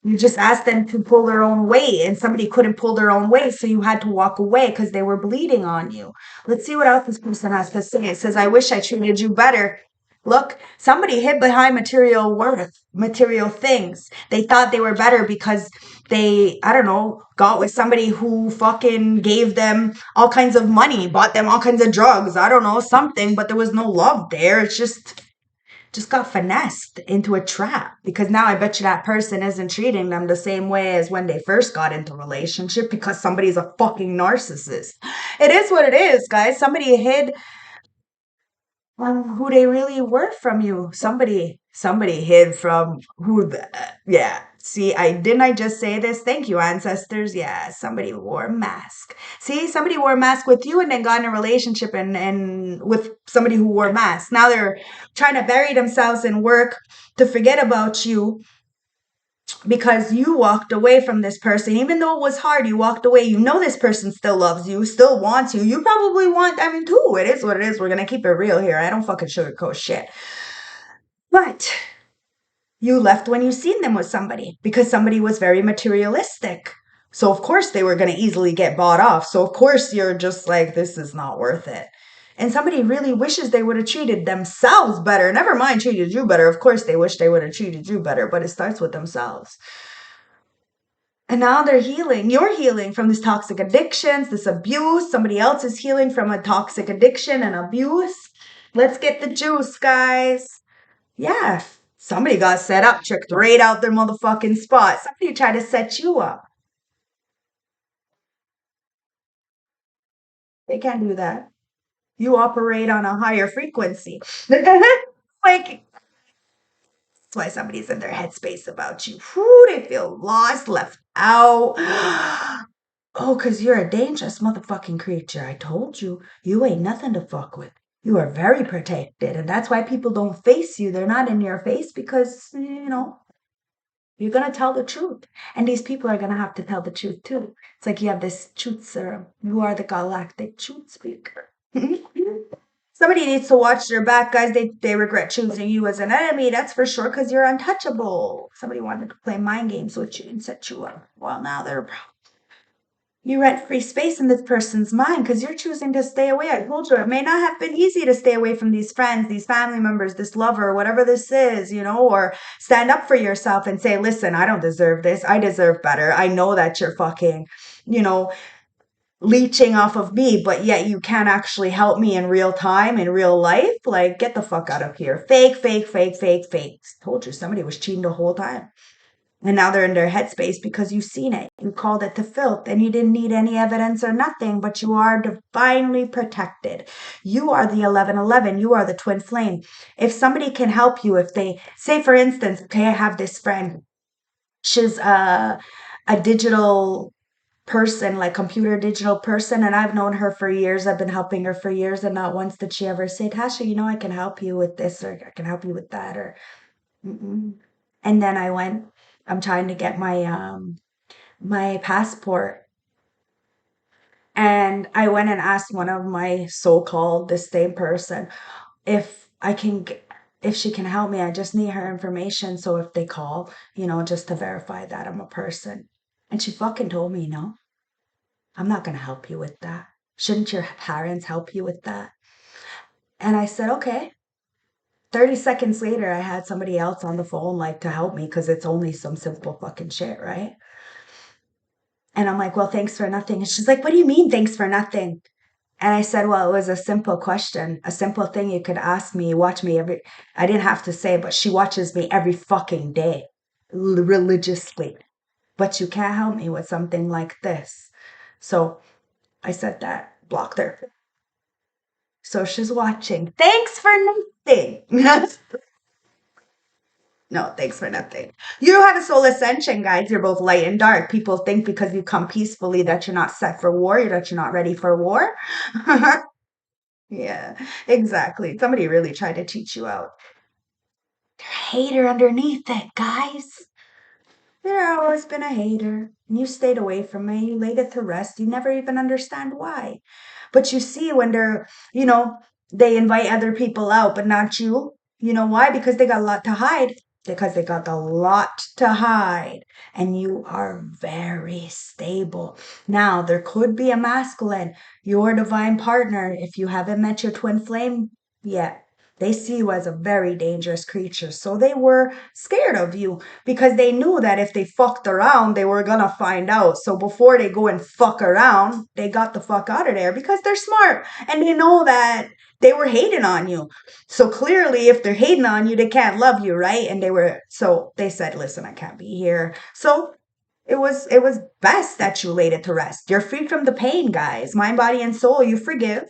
You just asked them to pull their own weight, and somebody couldn't pull their own weight, so you had to walk away because they were bleeding on you. Let's see what else this person has to say. It says, I wish I treated you better. Look, somebody hid behind material worth, material things. They thought they were better because they, I don't know, got with somebody who fucking gave them all kinds of money, bought them all kinds of drugs. I don't know, something, but there was no love there. It's just got finessed into a trap because now I bet you that person isn't treating them the same way as when they first got into a relationship because somebody's a fucking narcissist. It is what it is, guys. Somebody hid who they really were from you. Somebody hid from yeah. See, I just say this? Thank you, ancestors. Yeah, somebody wore a mask. See, somebody wore a mask with you and then got in a relationship and with somebody who wore a mask. Now they're trying to bury themselves in work to forget about you because you walked away from this person. Even though it was hard, you walked away. You know this person still loves you, still wants you. You probably want them too. It is what it is. We're going to keep it real here. I don't fucking sugarcoat shit. But you left when you seen them with somebody because somebody was very materialistic. So of course they were going to easily get bought off. So of course you're just like, this is not worth it. And somebody really wishes they would have treated themselves better. Never mind treated you better. Of course they wish they would have treated you better, but it starts with themselves. And now they're healing. You're healing from this toxic addictions, this abuse. Somebody else is healing from a toxic addiction and abuse. Let's get the juice, guys. Yeah. Somebody got set up, tricked right out their motherfucking spot. Somebody tried to set you up. They can't do that. You operate on a higher frequency. Like, that's why somebody's in their headspace about you. Whew, they feel lost, left out. Oh, because you're a dangerous motherfucking creature. I told you, you ain't nothing to fuck with. You are very protected. And that's why people don't face you. They're not in your face because, you're going to tell the truth. And these people are going to have to tell the truth too. It's like you have this truth serum. You are the galactic truth speaker. Somebody needs to watch their back, guys. They regret choosing you as an enemy. That's for sure because you're untouchable. Somebody wanted to play mind games with you and set you up. Well, now you rent free space in this person's mind because you're choosing to stay away. I told you it may not have been easy to stay away from these friends, these family members, this lover, whatever this is, or stand up for yourself and say, listen, I don't deserve this. I deserve better. I know that you're fucking, leeching off of me, but yet you can't actually help me in real time, in real life. Like, get the fuck out of here. Fake, fake, fake, fake, fake. Told you somebody was cheating the whole time. And now they're in their headspace because you've seen it. You called it the filth and you didn't need any evidence or nothing, but you are divinely protected. You are the 1111. You are the twin flame. If somebody can help you, if they say, for instance, okay, I have this friend. She's a digital person, like computer digital person, and I've known her for years. I've been helping her for years, and not once did she ever say, Tasha, I can help you with this, or I can help you with that, or mm-mm. And then I'm trying to get my passport, and I went and asked one of my so-called this same person if if she can help me. I just need her information, so if they call, just to verify that I'm a person. And she fucking told me, no, I'm not gonna help you with that. Shouldn't your parents help you with that? And I said, okay. 30 seconds later, I had somebody else on the phone, like, to help me because it's only some simple fucking shit, right? And I'm like, well, thanks for nothing. And she's like, what do you mean, thanks for nothing? And I said, well, it was a simple question, a simple thing you could ask me. You watch me I didn't have to say, but she watches me every fucking day, religiously. But you can't help me with something like this. So I said that, blocked her. So she's watching. Thanks for nothing. No, thanks for nothing. You have a soul ascension, guys. You're both light and dark. People think because you come peacefully that you're not set for war, that you're not ready for war. Yeah, exactly. Somebody really tried to teach you out. Hater underneath it, guys. There's always been a hater. And you stayed away from me. You laid it to rest. You never even understand why. But you see, when they invite other people out, but not you. You know why? Because they got a lot to hide. Because they got a lot to hide. And you are very stable. Now, there could be a masculine, your divine partner, if you haven't met your twin flame yet. They see you as a very dangerous creature. So they were scared of you because they knew that if they fucked around, they were gonna find out. So before they go and fuck around, they got the fuck out of there because they're smart and they know that they were hating on you. So clearly, if they're hating on you, they can't love you, right? And so they said, listen, I can't be here. So it was best that you laid it to rest. You're free from the pain, guys. Mind, body, and soul, you forgive.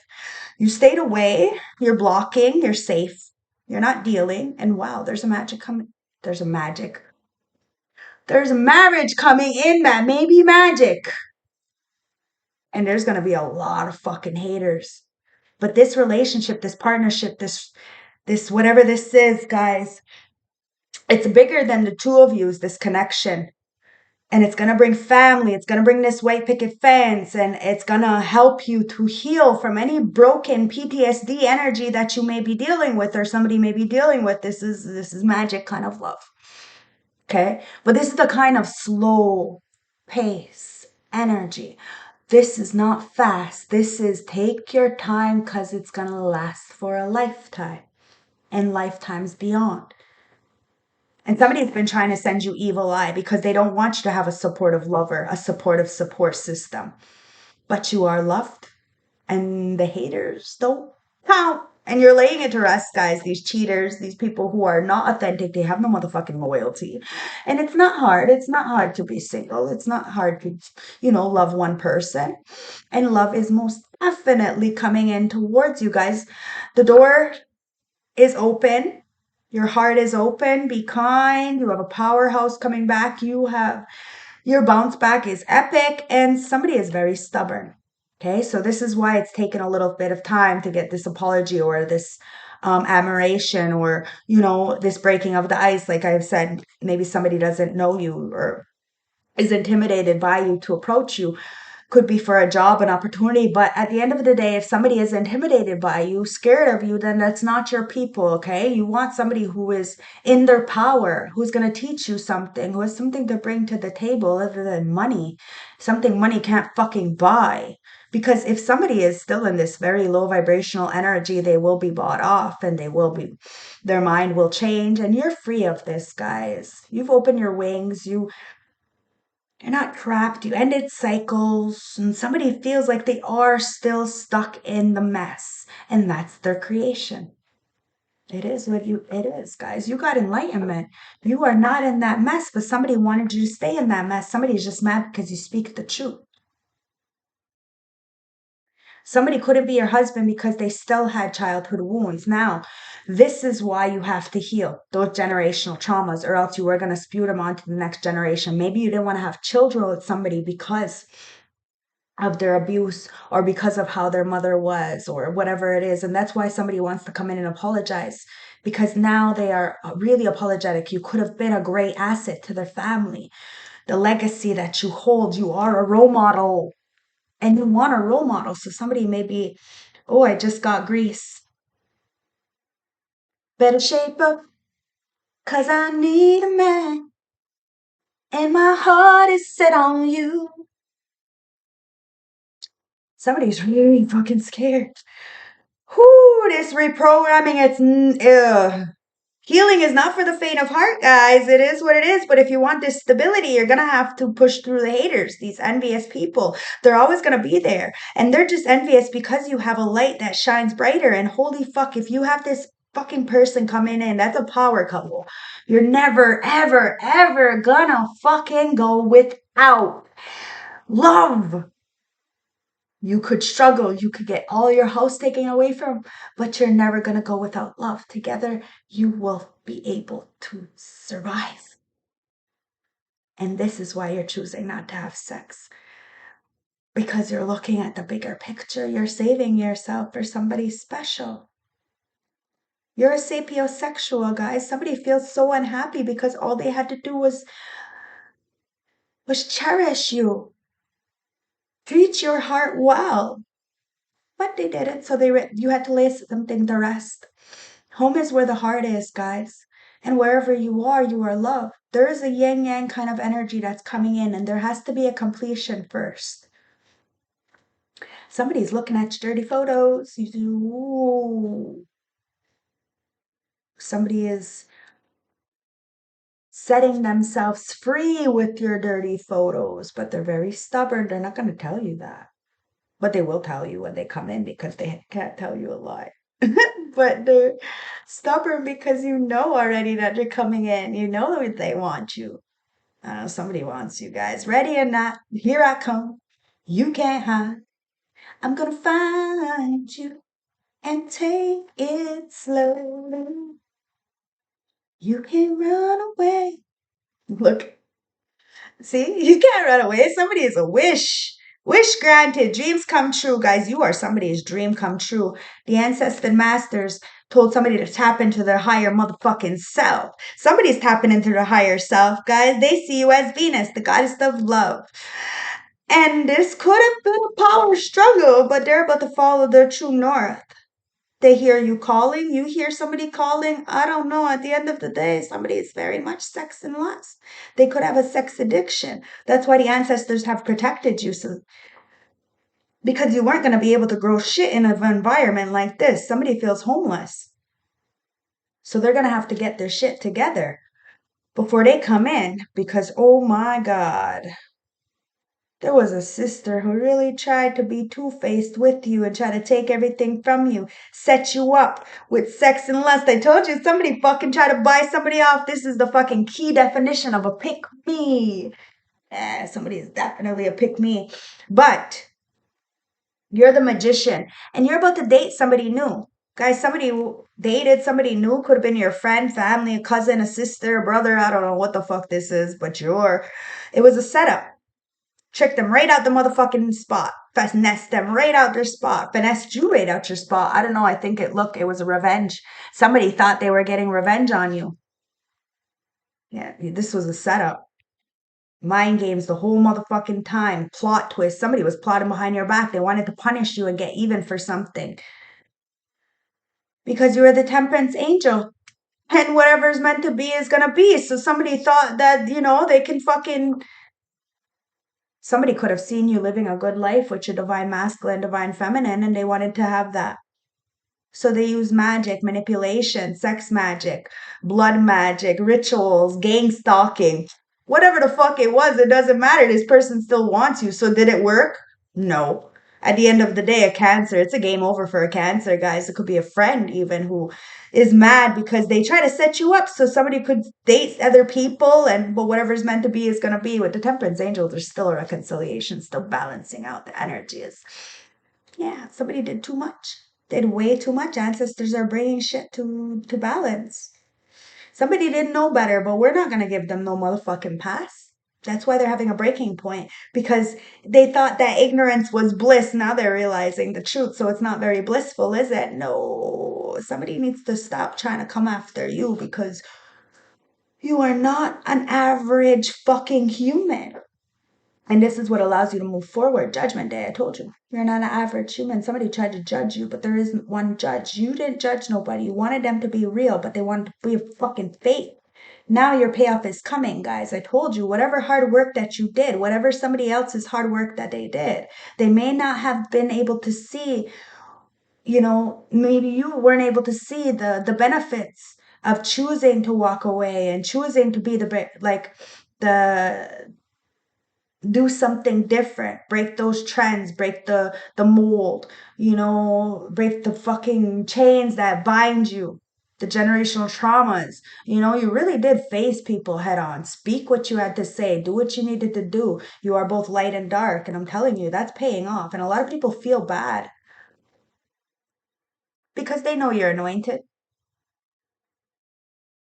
You stayed away, you're blocking, you're safe, you're not dealing, and wow, there's a magic coming. There's a magic. There's a marriage coming in that may be magic. And there's gonna be a lot of fucking haters. But this relationship, this partnership, this whatever this is, guys, it's bigger than the two of you, this connection. And it's going to bring family. It's going to bring this white picket fence, and it's going to help you to heal from any broken PTSD energy that you may be dealing with or somebody may be dealing with. This is magic kind of love. Okay? But this is the kind of slow pace energy. This is not fast. This is take your time because it's going to last for a lifetime and lifetimes beyond. And somebody's been trying to send you evil eye because they don't want you to have a supportive lover, a supportive support system. But you are loved, and the haters don't count. And you're laying it to rest, guys. These cheaters, these people who are not authentic, they have no motherfucking loyalty. And it's not hard. It's not hard to be single. It's not hard to, love one person. And love is most definitely coming in towards you guys. The door is open. Your heart is open. Be kind. You have a powerhouse coming back. Your bounce back is epic, and somebody is very stubborn. Okay, so this is why it's taken a little bit of time to get this apology or this admiration or this breaking of the ice. Like I've said, maybe somebody doesn't know you or is intimidated by you to approach you. Could be for a job, an opportunity, but at the end of the day, if somebody is intimidated by you, scared of you, then that's not your people, okay? You want somebody who is in their power, who's going to teach you something, who has something to bring to the table other than money, something money can't fucking buy. Because if somebody is still in this very low vibrational energy, they will be bought off and their mind will change, and you're free of this, guys. You've opened your wings, you're not trapped. You ended cycles, and somebody feels like they are still stuck in the mess, and that's their creation. It is what it is, guys. You got enlightenment. You are not in that mess, but somebody wanted you to stay in that mess. Somebody's just mad because you speak the truth. Somebody couldn't be your husband because they still had childhood wounds. Now, this is why you have to heal those generational traumas, or else you were going to spew them onto the next generation. Maybe you didn't want to have children with somebody because of their abuse or because of how their mother was or whatever it is. And that's why somebody wants to come in and apologize, because now they are really apologetic. You could have been a great asset to their family. The legacy that you hold, you are a role model and you want a role model. So somebody may be, oh, I just got grease. Better shape up, cause I need a man. And my heart is set on you. Somebody's really fucking scared. Whoo, this reprogramming, healing is not for the faint of heart, guys. It is what it is. But if you want this stability, you're going to have to push through the haters, these envious people. They're always going to be there. And they're just envious because you have a light that shines brighter. And holy fuck, if you have this fucking person coming in, that's a power couple. You're never, ever, ever gonna fucking go without love. You could struggle, you could get all your house taken away from, but you're never going to go without love. Together, you will be able to survive. And this is why you're choosing not to have sex. Because you're looking at the bigger picture. You're saving yourself for somebody special. You're a sapiosexual, guys. Somebody feels so unhappy because all they had to do was cherish you. Treat your heart well. But they didn't, so you had to lay something to rest. Home is where the heart is, guys. And wherever you are loved. There is a yin yang kind of energy that's coming in, and there has to be a completion first. Somebody's looking at your dirty photos. You do, ooh. Somebody is setting themselves free with your dirty photos, but they're very stubborn. They're not going to tell you that. But they will tell you when they come in because they can't tell you a lie. But they're stubborn because you know already that they're coming in. You know that they want you. Somebody wants you guys. Ready or not, here I come. You can't hide. I'm gonna find you and take it slowly. You can run away. Look, see, you can't run away. Somebody is a wish. Wish granted. Dreams come true, guys. You are somebody's dream come true. The ancestor masters told somebody to tap into their higher motherfucking self. Somebody's tapping into their higher self, guys. They see you as Venus, the goddess of love. And this could have been a power struggle, but they're about to follow their true north. They hear you calling, you hear somebody calling. I don't know. At the end of the day, somebody is very much sex and lust. They could have a sex addiction. That's why the ancestors have protected you. So, because you weren't going to be able to grow shit in an environment like this. Somebody feels homeless. So they're going to have to get their shit together before they come in because, oh my God. There was a sister who really tried to be two-faced with you and try to take everything from you, set you up with sex and lust. I told you, somebody fucking try to buy somebody off. This is the fucking key definition of a pick-me. Yeah, somebody is definitely a pick-me. But you're the magician and you're about to date somebody new. Guys, somebody who dated somebody new could have been your friend, family, a cousin, a sister, a brother. I don't know what the fuck this is, but it was a setup. Trick them right out the motherfucking spot. Finesse them right out their spot. Finesse you right out your spot. I don't know. I think it was a revenge. Somebody thought they were getting revenge on you. Yeah, this was a setup. Mind games the whole motherfucking time. Plot twist. Somebody was plotting behind your back. They wanted to punish you and get even for something. Because you were the temperance angel. And whatever's meant to be is gonna be. So somebody thought that, they can fucking... Somebody could have seen you living a good life with your divine masculine, divine feminine, and they wanted to have that. So they use magic, manipulation, sex magic, blood magic, rituals, gang stalking. Whatever the fuck it was, it doesn't matter. This person still wants you. So did it work? No. At the end of the day, a cancer, it's a game over for a cancer, guys. It could be a friend even who is mad because they try to set you up so somebody could date other people, and but whatever's meant to be is going to be. With the temperance angel, there's still a reconciliation, still balancing out the energies. Yeah, somebody did too much. Did way too much. Ancestors are bringing shit to balance. Somebody didn't know better, but we're not going to give them no motherfucking pass. That's why they're having a breaking point, because they thought that ignorance was bliss. Now they're realizing the truth. So it's not very blissful, is it? No. Somebody needs to stop trying to come after you, because you are not an average fucking human. And this is what allows you to move forward. Judgment Day, I told you. You're not an average human. Somebody tried to judge you, but there isn't one judge. You didn't judge nobody. You wanted them to be real, but they wanted to be fucking fake. Now your payoff is coming, guys. I told you, whatever hard work that you did, whatever somebody else's hard work that they did, they may not have been able to see, maybe you weren't able to see the benefits of choosing to walk away and choosing to be the do something different, break those trends, break the mold, break the fucking chains that bind you, the generational traumas. You really did face people head on. Speak what you had to say, do what you needed to do. You are both light and dark, and I'm telling you, that's paying off. And a lot of people feel bad because they know you're anointed.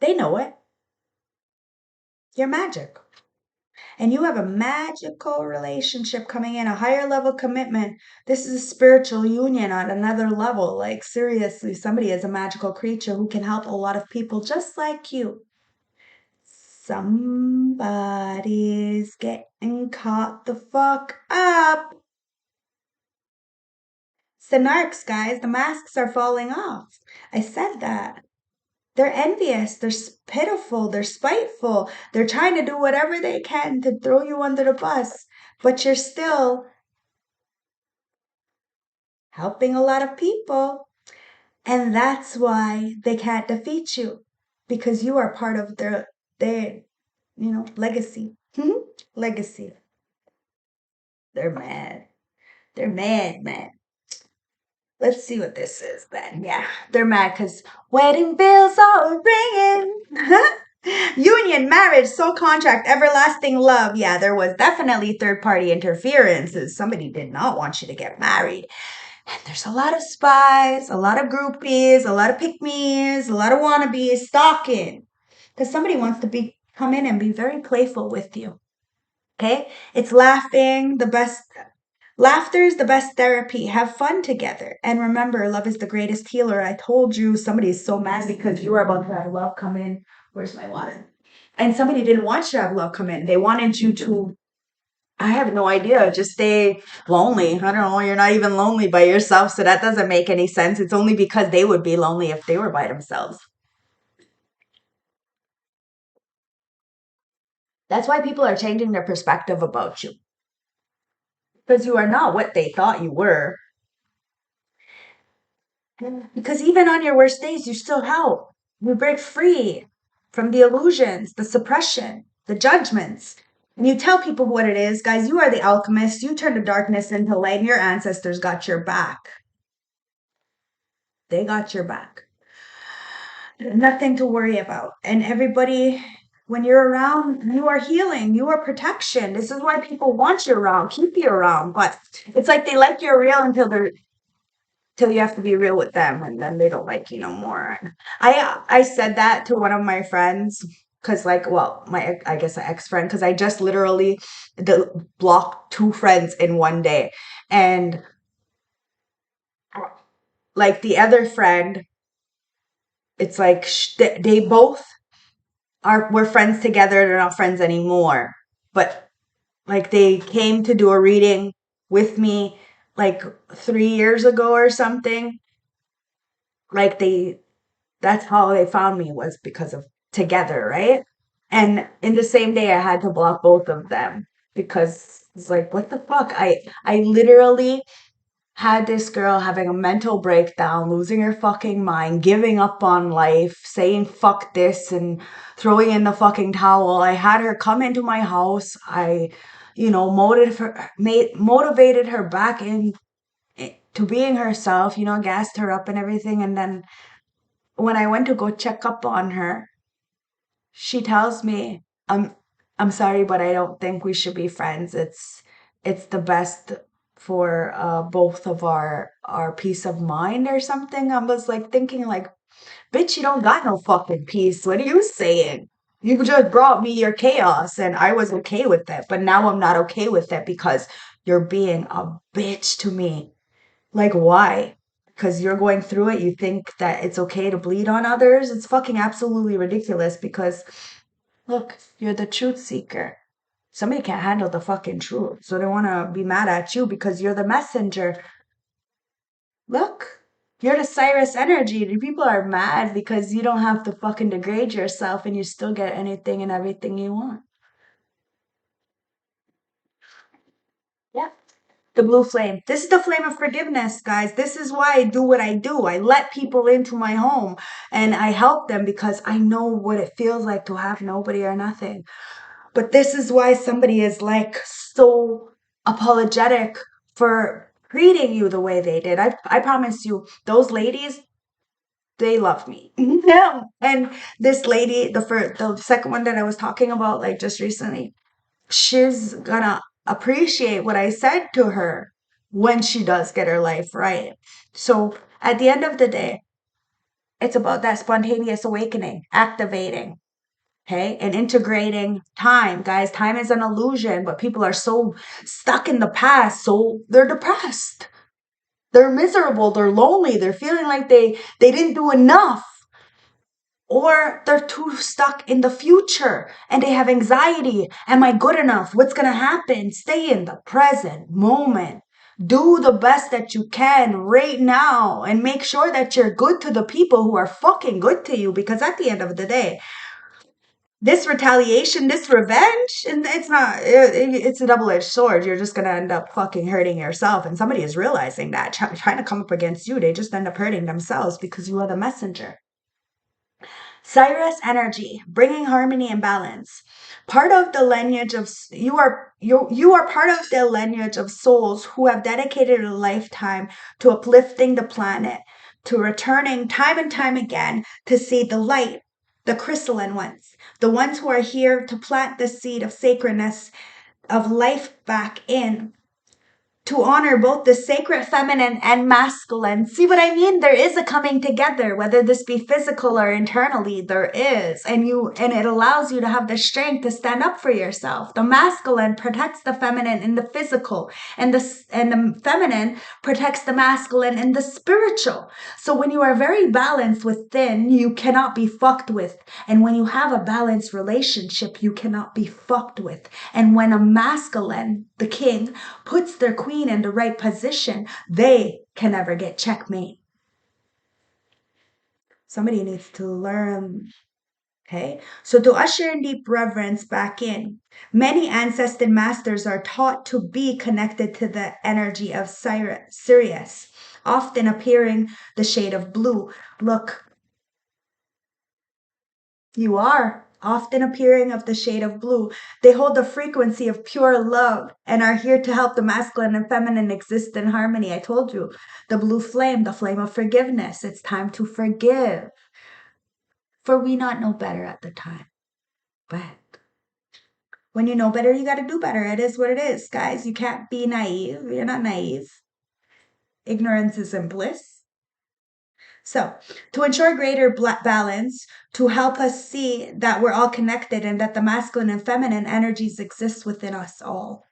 They know it. You're magic. And you have a magical relationship coming in, a higher level commitment. This is a spiritual union on another level. Like, seriously, somebody is a magical creature who can help a lot of people just like you. Somebody's getting caught the fuck up. It's the narcs, guys. The masks are falling off. I said that. They're envious, they're pitiful, they're spiteful, they're trying to do whatever they can to throw you under the bus, but you're still helping a lot of people. And that's why they can't defeat you, because you are part of their legacy. Legacy. They're mad. They're mad, man. Let's see what this is then. Yeah, they're mad because wedding bells are ringing. Union, marriage, soul contract, everlasting love. Yeah, there was definitely third party interferences. Somebody did not want you to get married. And there's a lot of spies, a lot of groupies, a lot of pick-me's, a lot of wannabes stalking. Because somebody wants to come in and be very playful with you. Okay? It's laughing, the best. Laughter is the best therapy. Have fun together. And remember, love is the greatest healer. I told you, somebody is so mad because you are about to have love come in. Where's my water? And somebody didn't want you to have love come in. They wanted you to, I have no idea, just stay lonely. I don't know. You're not even lonely by yourself. So that doesn't make any sense. It's only because they would be lonely if they were by themselves. That's why people are changing their perspective about you. Because you are not what they thought you were. Because even on your worst days, you still help. You break free from the illusions, the suppression, the judgments. And you tell people what it is. Guys, you are the alchemist. You turn the darkness into light, and your ancestors got your back. They got your back. Nothing to worry about. And everybody, when you're around, you are healing. You are protection. This is why people want you around, keep you around. But it's like they like you real till you have to be real with them, and then they don't like you no more. I said that to one of my friends, because my, I guess, an ex-friend, because I just literally blocked two friends in one day. And like the other friend, it's like they both were friends together. They're not friends anymore, but like they came to do a reading with me like 3 years ago or something. Like that's how they found me, was because of together, right? And in the same day, I had to block both of them, because it's like, what the fuck? I literally had this girl having a mental breakdown, losing her fucking mind, giving up on life, saying fuck this and throwing in the fucking towel. I had her come into my motivated her back in. to being herself, gassed her up and everything. And then when I went to go check up on her, she tells me, I'm sorry, but I don't think we should be friends. It's the best for both of our peace of mind or something. I was like thinking like, bitch, you don't got no fucking peace. What are you saying? You just brought me your chaos and I was okay with it, but now I'm not okay with it because you're being a bitch to me. Like, why? Because you're going through it, you think that it's okay to bleed on others? It's fucking absolutely ridiculous because, look, you're the truth seeker. Somebody can't handle the fucking truth, so they want to be mad at you because you're the messenger. Look, you're the Cyrus energy. The people are mad because you don't have to fucking degrade yourself and you still get anything and everything you want. Yeah. The blue flame. This is the flame of forgiveness, guys. This is why I do what I do. I let people into my home and I help them because I know what it feels like to have nobody or nothing. But this is why somebody is like so apologetic for treating you the way they did. I promise you, those ladies, they love me. Yeah. And this lady, the second one that I was talking about, like just recently, she's gonna appreciate what I said to her when she does get her life right. So at the end of the day, it's about that spontaneous awakening, activating, okay, and integrating time. Guys, time is an illusion, but people are so stuck in the past, so they're depressed. They're miserable, they're lonely, they're feeling like they didn't do enough. Or they're too stuck in the future and they have anxiety. Am I good enough? What's going to happen? Stay in the present moment. Do the best that you can right now and make sure that you're good to the people who are fucking good to you because at the end of the day, this retaliation, this revenge, and it's not, it's a double-edged sword. You're just going to end up fucking hurting yourself. And somebody is realizing that, trying to come up against you, they just end up hurting themselves because you are the messenger. Cyrus energy, bringing harmony and balance. Part of the lineage of you are part of the lineage of souls who have dedicated a lifetime to uplifting the planet, to returning time and time again to see the light, the crystalline ones, the ones who are here to plant the seed of sacredness of life back in to honor both the sacred feminine and masculine. See what I mean? There is a coming together, whether this be physical or internally, there is. And it allows you to have the strength to stand up for yourself. The masculine protects the feminine in the physical, and the feminine protects the masculine in the spiritual. So when you are very balanced within, you cannot be fucked with. And when you have a balanced relationship, you cannot be fucked with. And when a masculine, the king, puts their queen in the right position, they can never get checkmate. Somebody needs to learn. Okay, so to usher in deep reverence back in, many ancestor masters are taught to be connected to the energy of Sirius, often appearing the shade of blue. Look, you are often appearing of the shade of blue. They hold the frequency of pure love and are here to help the masculine and feminine exist in harmony. I told you, the blue flame, the flame of forgiveness. It's time to forgive. For we not know better at the time. But when you know better, you got to do better. It is what it is, guys. You can't be naive. You're not naive. Ignorance isn't bliss. So, to ensure greater balance, to help us see that we're all connected and that the masculine and feminine energies exist within us all.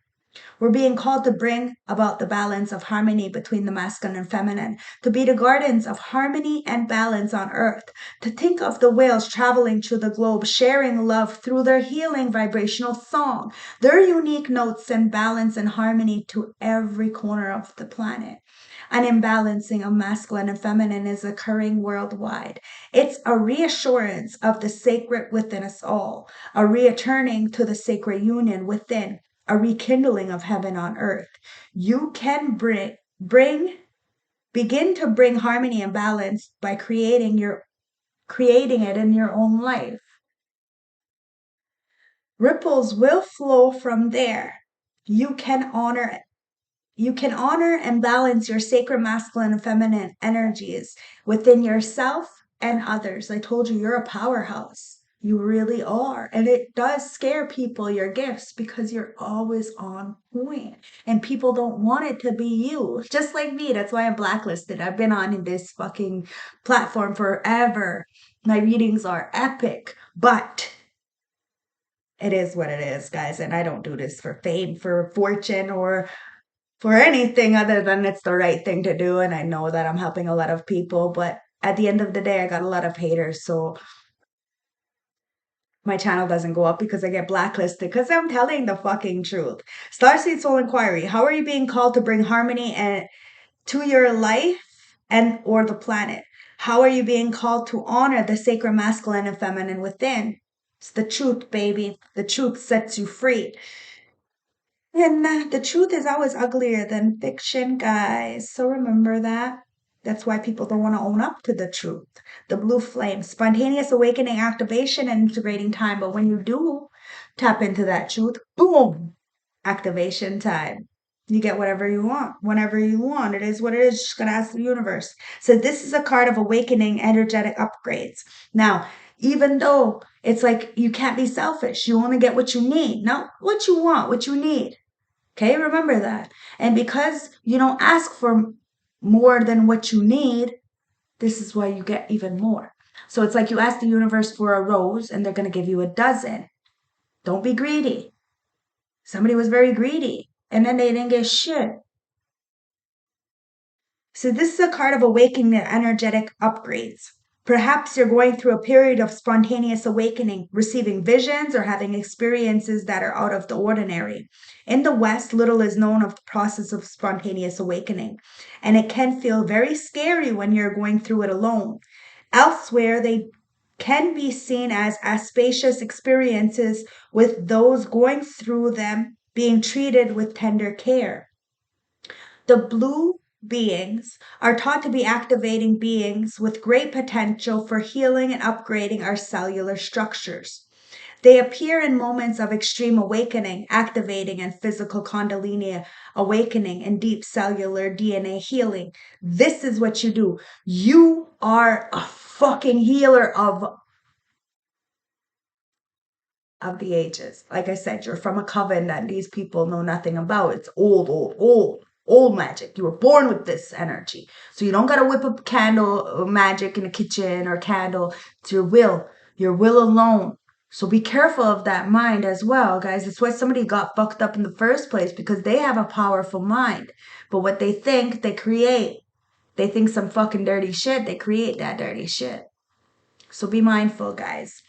We're being called to bring about the balance of harmony between the masculine and feminine, to be the gardens of harmony and balance on earth, to think of the whales traveling through the globe, sharing love through their healing vibrational song, their unique notes and balance and harmony to every corner of the planet. An imbalancing of masculine and feminine is occurring worldwide. It's a reassurance of the sacred within us all, a returning to the sacred union within, a rekindling of heaven on earth. You can begin to bring harmony and balance by creating it in your own life. Ripples will flow from there. You can honor You can honor and balance your sacred masculine and feminine energies within yourself and others. I told you, you're a powerhouse. You really are. And it does scare people, your gifts, because you're always on point. And people don't want it to be you. Just like me. That's why I'm blacklisted. I've been on this fucking platform forever. My readings are epic. But it is what it is, guys. And I don't do this for fame, for fortune, or for anything other than it's the right thing to do. And I know that I'm helping a lot of people, but at the end of the day, I got a lot of haters. So my channel doesn't go up because I get blacklisted because I'm telling the fucking truth. Starseed Soul Inquiry. How are you being called to bring harmony and to your life and or the planet? How are you being called to honor the sacred masculine and feminine within? It's the truth, baby. The truth sets you free. And the truth is always uglier than fiction, guys. So remember that. That's why people don't want to own up to the truth. The blue flame, spontaneous awakening, activation, and integrating time. But when you do tap into that truth, boom, activation time. You get whatever you want, whenever you want. It is what it is. Just gonna ask the universe. So this is a card of awakening, energetic upgrades. Now, even though it's like you can't be selfish, you only get what you need, not what you want, what you need. Okay, remember that. And because you don't ask for more than what you need, this is why you get even more. So it's like you ask the universe for a rose and they're going to give you a dozen. Don't be greedy. Somebody was very greedy and then they didn't get shit. So this is a card of awakening and energetic upgrades. Perhaps you're going through a period of spontaneous awakening, receiving visions or having experiences that are out of the ordinary. In the West, little is known of the process of spontaneous awakening, and it can feel very scary when you're going through it alone. Elsewhere, they can be seen as spacious experiences with those going through them being treated with tender care. The blue beings are taught to be activating beings with great potential for healing and upgrading our cellular structures. They appear in moments of extreme awakening, activating and physical kundalini awakening and deep cellular DNA healing. This is what you do. You are a fucking healer of the ages. Like I said, you're from a coven that these people know nothing about. It's old magic. You were born with this energy. So you don't got to whip up candle magic in the kitchen or candle. It's your will alone. So be careful of that mind as well, guys. It's why somebody got fucked up in the first place because they have a powerful mind. But what they think, they create. They think some fucking dirty shit, they create that dirty shit. So be mindful, guys.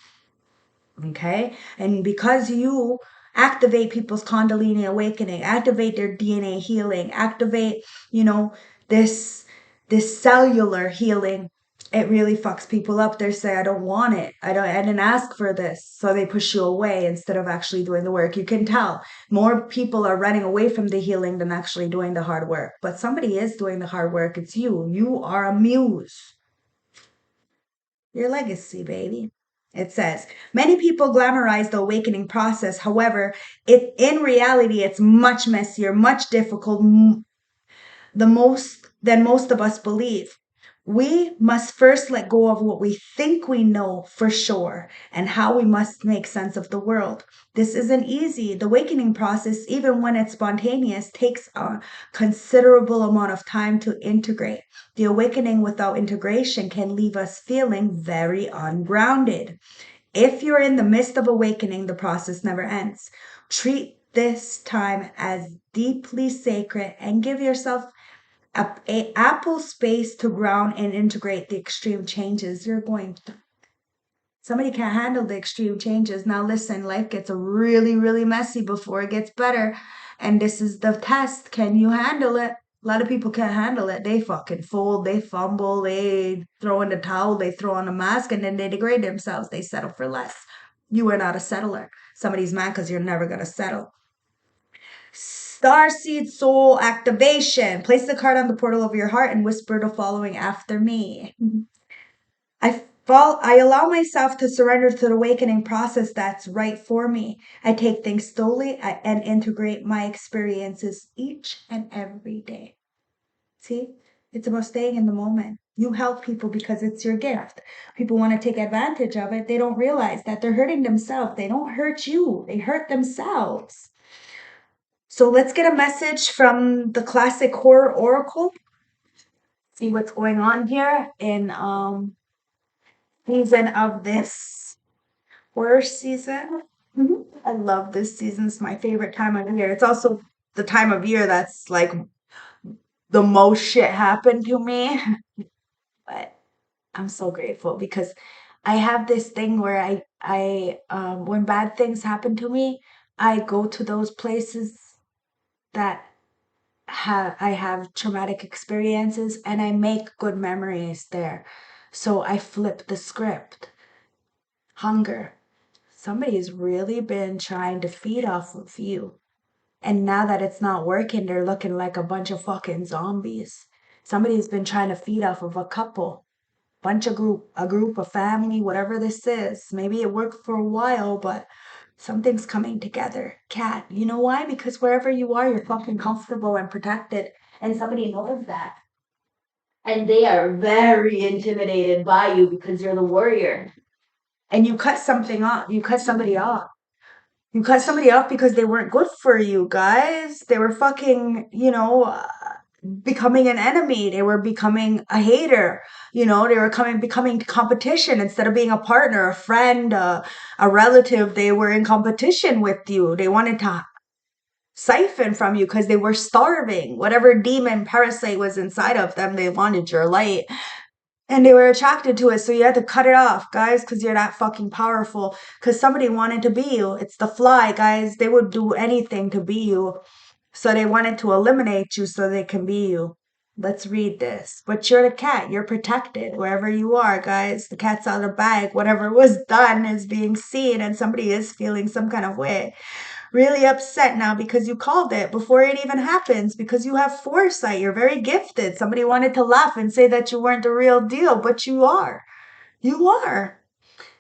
Okay. And because you activate people's Kundalini awakening, activate their DNA healing, activate, you know, this this cellular healing, it really fucks people up. They say, I don't want it. I didn't ask for this. So they push you away instead of actually doing the work. You can tell more people are running away from the healing than actually doing the hard work. But somebody is doing the hard work. It's you. You are a muse. Your legacy, baby. It says, many people glamorize the awakening process. However, in reality, it's much messier, much difficult, than most of us believe. We must first let go of what we think we know for sure and how we must make sense of the world. This isn't easy. The awakening process, even when it's spontaneous, takes a considerable amount of time to integrate. The awakening without integration can leave us feeling very ungrounded. If you're in the midst of awakening, the process never ends. Treat this time as deeply sacred and give yourself a ample space to ground and integrate the extreme changes you're going through. Somebody can't handle the extreme changes. Now listen, life gets really, really messy before it gets better. And this is the test. Can you handle it? A lot of people can't handle it. They fucking fold, they fumble, they throw in the towel, they throw on a mask, and then they degrade themselves. They settle for less. You are not a settler. Somebody's mad because you're never going to settle. Starseed Soul Activation. Place the card on the portal of your heart and whisper the following after me. I allow myself to surrender to the awakening process that's right for me. I take things slowly and integrate my experiences each and every day. See, it's about staying in the moment. You help people because it's your gift. People want to take advantage of it. They don't realize that they're hurting themselves. They don't hurt you, they hurt themselves. So let's get a message from the classic horror oracle. See what's going on here in season of this horror season. I love this season. It's my favorite time of year. It's also the time of year that's like the most shit happened to me. But I'm so grateful because I have this thing where when bad things happen to me, I go to those places that I have traumatic experiences and I make good memories there. So I flip the script. Hunger. Somebody's really been trying to feed off of you. And now that it's not working, they're looking like a bunch of fucking zombies. Somebody's been trying to feed off of a couple, a group, a family, whatever this is. Maybe it worked for a while, but something's coming together. Cat, you know why? Because wherever you are, you're fucking comfortable and protected. And somebody knows that. And they are very intimidated by you because you're the warrior. And you cut something off. You cut somebody off. You cut somebody off because they weren't good for you, guys. They were fucking, becoming an enemy. They were becoming a hater. They were becoming competition instead of being a partner, a friend, a relative. They were in competition with you. They wanted to siphon from you because they were starving. Whatever demon parasite was inside of them, they wanted your light. And they were attracted to it, so you had to cut it off, guys, because you're that fucking powerful. Because somebody wanted to be you. It's the fly, guys. They would do anything to be you. So they wanted to eliminate you so they can be you. Let's read this. But you're the cat. You're protected wherever you are, guys. The cat's out of the bag. Whatever was done is being seen, and somebody is feeling some kind of way. Really upset now because you called it before it even happens because you have foresight. You're very gifted. Somebody wanted to laugh and say that you weren't the real deal, but you are. You are.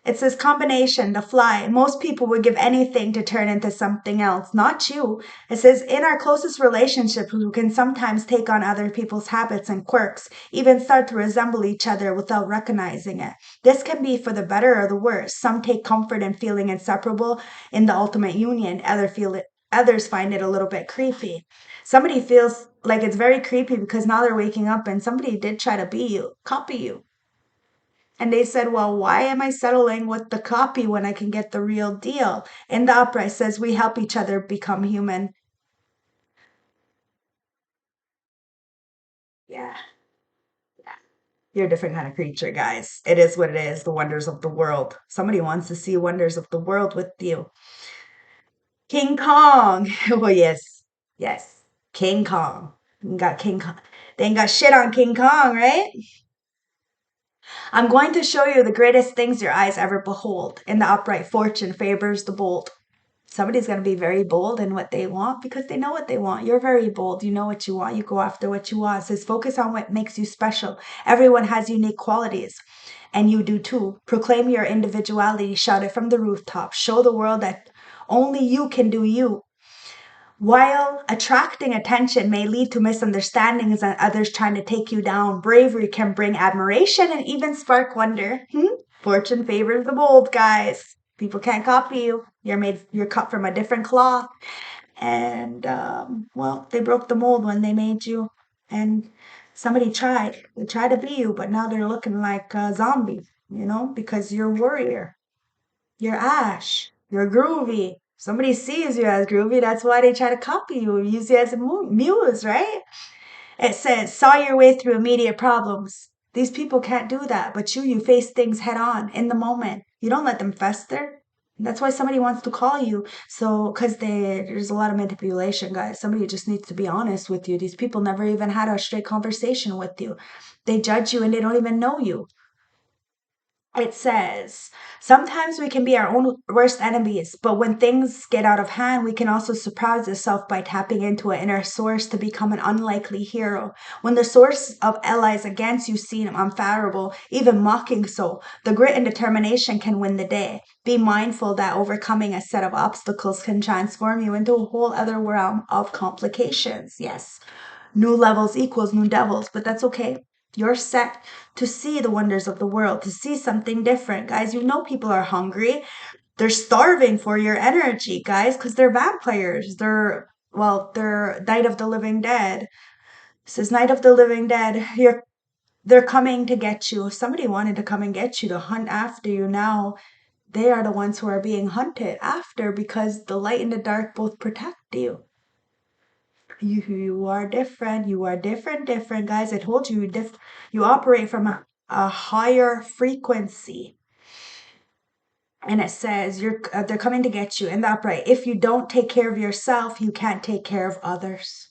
It's this combination, the fly. Most people would give anything to turn into something else, not you. It says, in our closest relationships, we can sometimes take on other people's habits and quirks, even start to resemble each other without recognizing it. This can be for the better or the worse. Some take comfort in feeling inseparable in the ultimate union. Others find it a little bit creepy. Somebody feels like it's very creepy because now they're waking up and somebody did try to be you, copy you. And they said, well, why am I settling with the copy when I can get the real deal? In the opera, it says we help each other become human. Yeah, yeah. You're a different kind of creature, guys. It is what it is, the wonders of the world. Somebody wants to see wonders of the world with you. King Kong. Well, yes, yes. King Kong. You got King Kong. They ain't got shit on King Kong, right? I'm going to show you the greatest things your eyes ever behold. In the upright fortune favors the bold. Somebody's going to be very bold in what they want because they know what they want. You're very bold. You know what you want. You go after what you want. It says focus on what makes you special. Everyone has unique qualities, and you do too. Proclaim your individuality. Shout it from the rooftop. Show the world that only you can do you. While attracting attention may lead to misunderstandings and others trying to take you down, bravery can bring admiration and even spark wonder. Fortune favors the bold, guys. People can't copy you. You're cut from a different cloth. And well, they broke the mold when they made you. And somebody tried. They tried to be you, but now they're looking like a zombie, because you're a warrior. You're Ash. You're groovy. Somebody sees you as groovy. That's why they try to copy you, use you as a muse, right? It says, saw your way through immediate problems. These people can't do that, but you face things head on in the moment. You don't let them fester. That's why somebody wants to call you. So, because there's a lot of manipulation, guys. Somebody just needs to be honest with you. These people never even had a straight conversation with you. They judge you and they don't even know you. It says, sometimes we can be our own worst enemies, but when things get out of hand, we can also surprise ourselves by tapping into an inner source to become an unlikely hero. When the source of allies against you seem unfathomable, even mocking so, the grit and determination can win the day. Be mindful that overcoming a set of obstacles can transform you into a whole other realm of complications. Yes, new levels equals new devils, but that's okay. You're set to see the wonders of the world, to see something different. Guys, you know people are hungry. They're starving for your energy, guys, because they're vampires. They're Night of the Living Dead. This is Night of the Living Dead. They're coming to get you. Somebody wanted to come and get you, to hunt after you. Now they are the ones who are being hunted after because the light and the dark both protect you. You are different. You are different, guys. I told you, you operate from a higher frequency. And it says they're coming to get you in the upright. If you don't take care of yourself, you can't take care of others.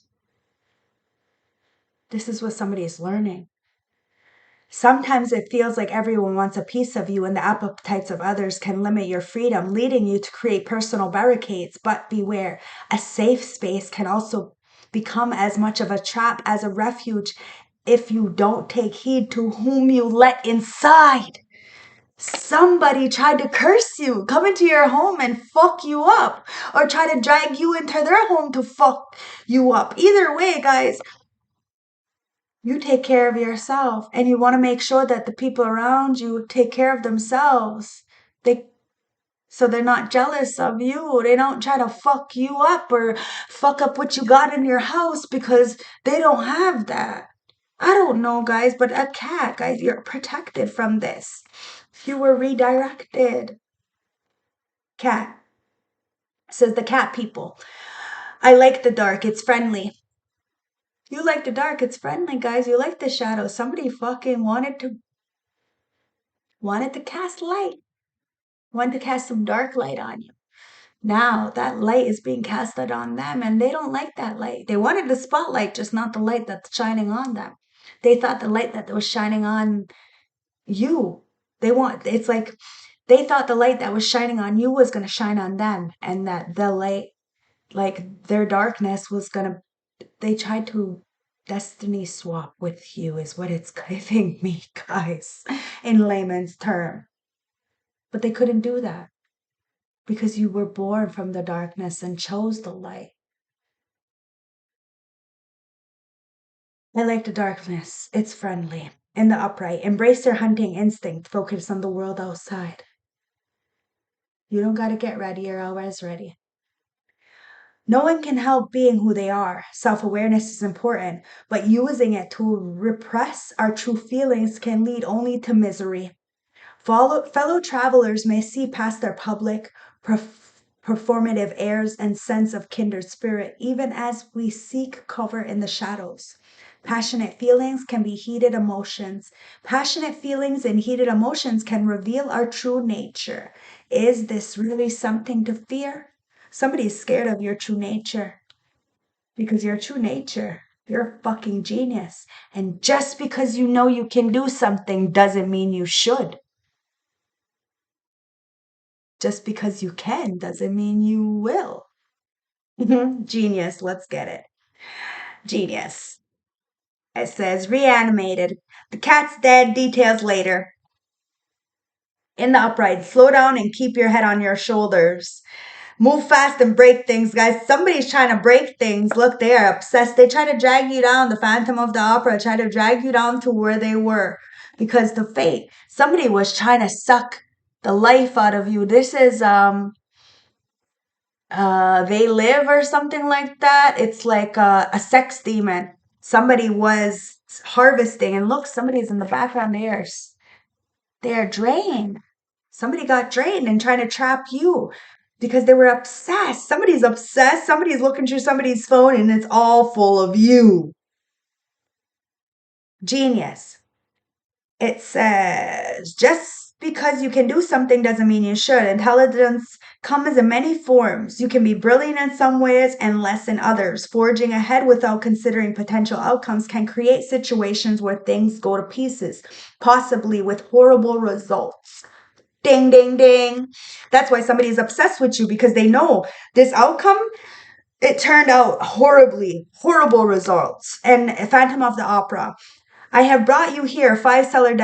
This is what somebody is learning. Sometimes it feels like everyone wants a piece of you, and the appetites of others can limit your freedom, leading you to create personal barricades. But beware, a safe space can also become as much of a trap as a refuge if you don't take heed to whom you let inside. Somebody tried to curse you, come into your home and fuck you up, or try to drag you into their home to fuck you up. Either way, guys, you take care of yourself, and you want to make sure that the people around you take care of themselves. They so they're not jealous of you. They don't try to fuck you up or fuck up what you got in your house because they don't have that. I don't know, guys, but a cat, guys, you're protected from this. You were redirected. Cat. Says the cat people. I like the dark. It's friendly. You like the dark. It's friendly, guys. You like the shadow. Somebody fucking wanted to cast light. Wanted to cast some dark light on you. Now that light is being casted on them, and they don't like that light. They wanted the spotlight, just not the light that's shining on them. They thought the light that was shining on you. It's like they thought the light that was shining on you was going to shine on them, and that the light, like their darkness, was going to, they tried to destiny swap with you, is what it's giving me, guys, in layman's term. But they couldn't do that because you were born from the darkness and chose the light. I like the darkness. It's friendly. In the upright, embrace your hunting instinct. Focus on the world outside. You don't got to get ready. You're always ready. No one can help being who they are. Self awareness is important, but using it to repress our true feelings can lead only to misery. Fellow travelers may see past their public, performative airs and sense of kindred spirit, even as we seek cover in the shadows. Passionate feelings can be heated emotions. Passionate feelings and heated emotions can reveal our true nature. Is this really something to fear? Somebody's scared of your true nature because your true nature, you're a fucking genius. And just because you know you can do something doesn't mean you should. Just because you can doesn't mean you will. Genius, let's get it. Genius. It says reanimated. The cat's dead, details later. In the upright, slow down and keep your head on your shoulders. Move fast and break things, guys. Somebody's trying to break things. Look, they are obsessed. They try to drag you down. The Phantom of the Opera try to drag you down to where they were because the fate. Somebody was trying to suck the life out of you. This is They Live or something like that. It's like a sex demon. Somebody was harvesting, and look, somebody's in the background. They're drained. Somebody got drained and trying to trap you because they were obsessed. Somebody's obsessed. Somebody's looking through somebody's phone, and it's all full of you. Genius. It says just because you can do something doesn't mean you should. Intelligence comes in many forms. You can be brilliant in some ways and less in others. Forging ahead without considering potential outcomes can create situations where things go to pieces, possibly with horrible results. Ding, ding, ding. That's why somebody is obsessed with you, because they know this outcome, it turned out horribly, horrible results. And Phantom of the Opera. I have brought you here, 5 cellar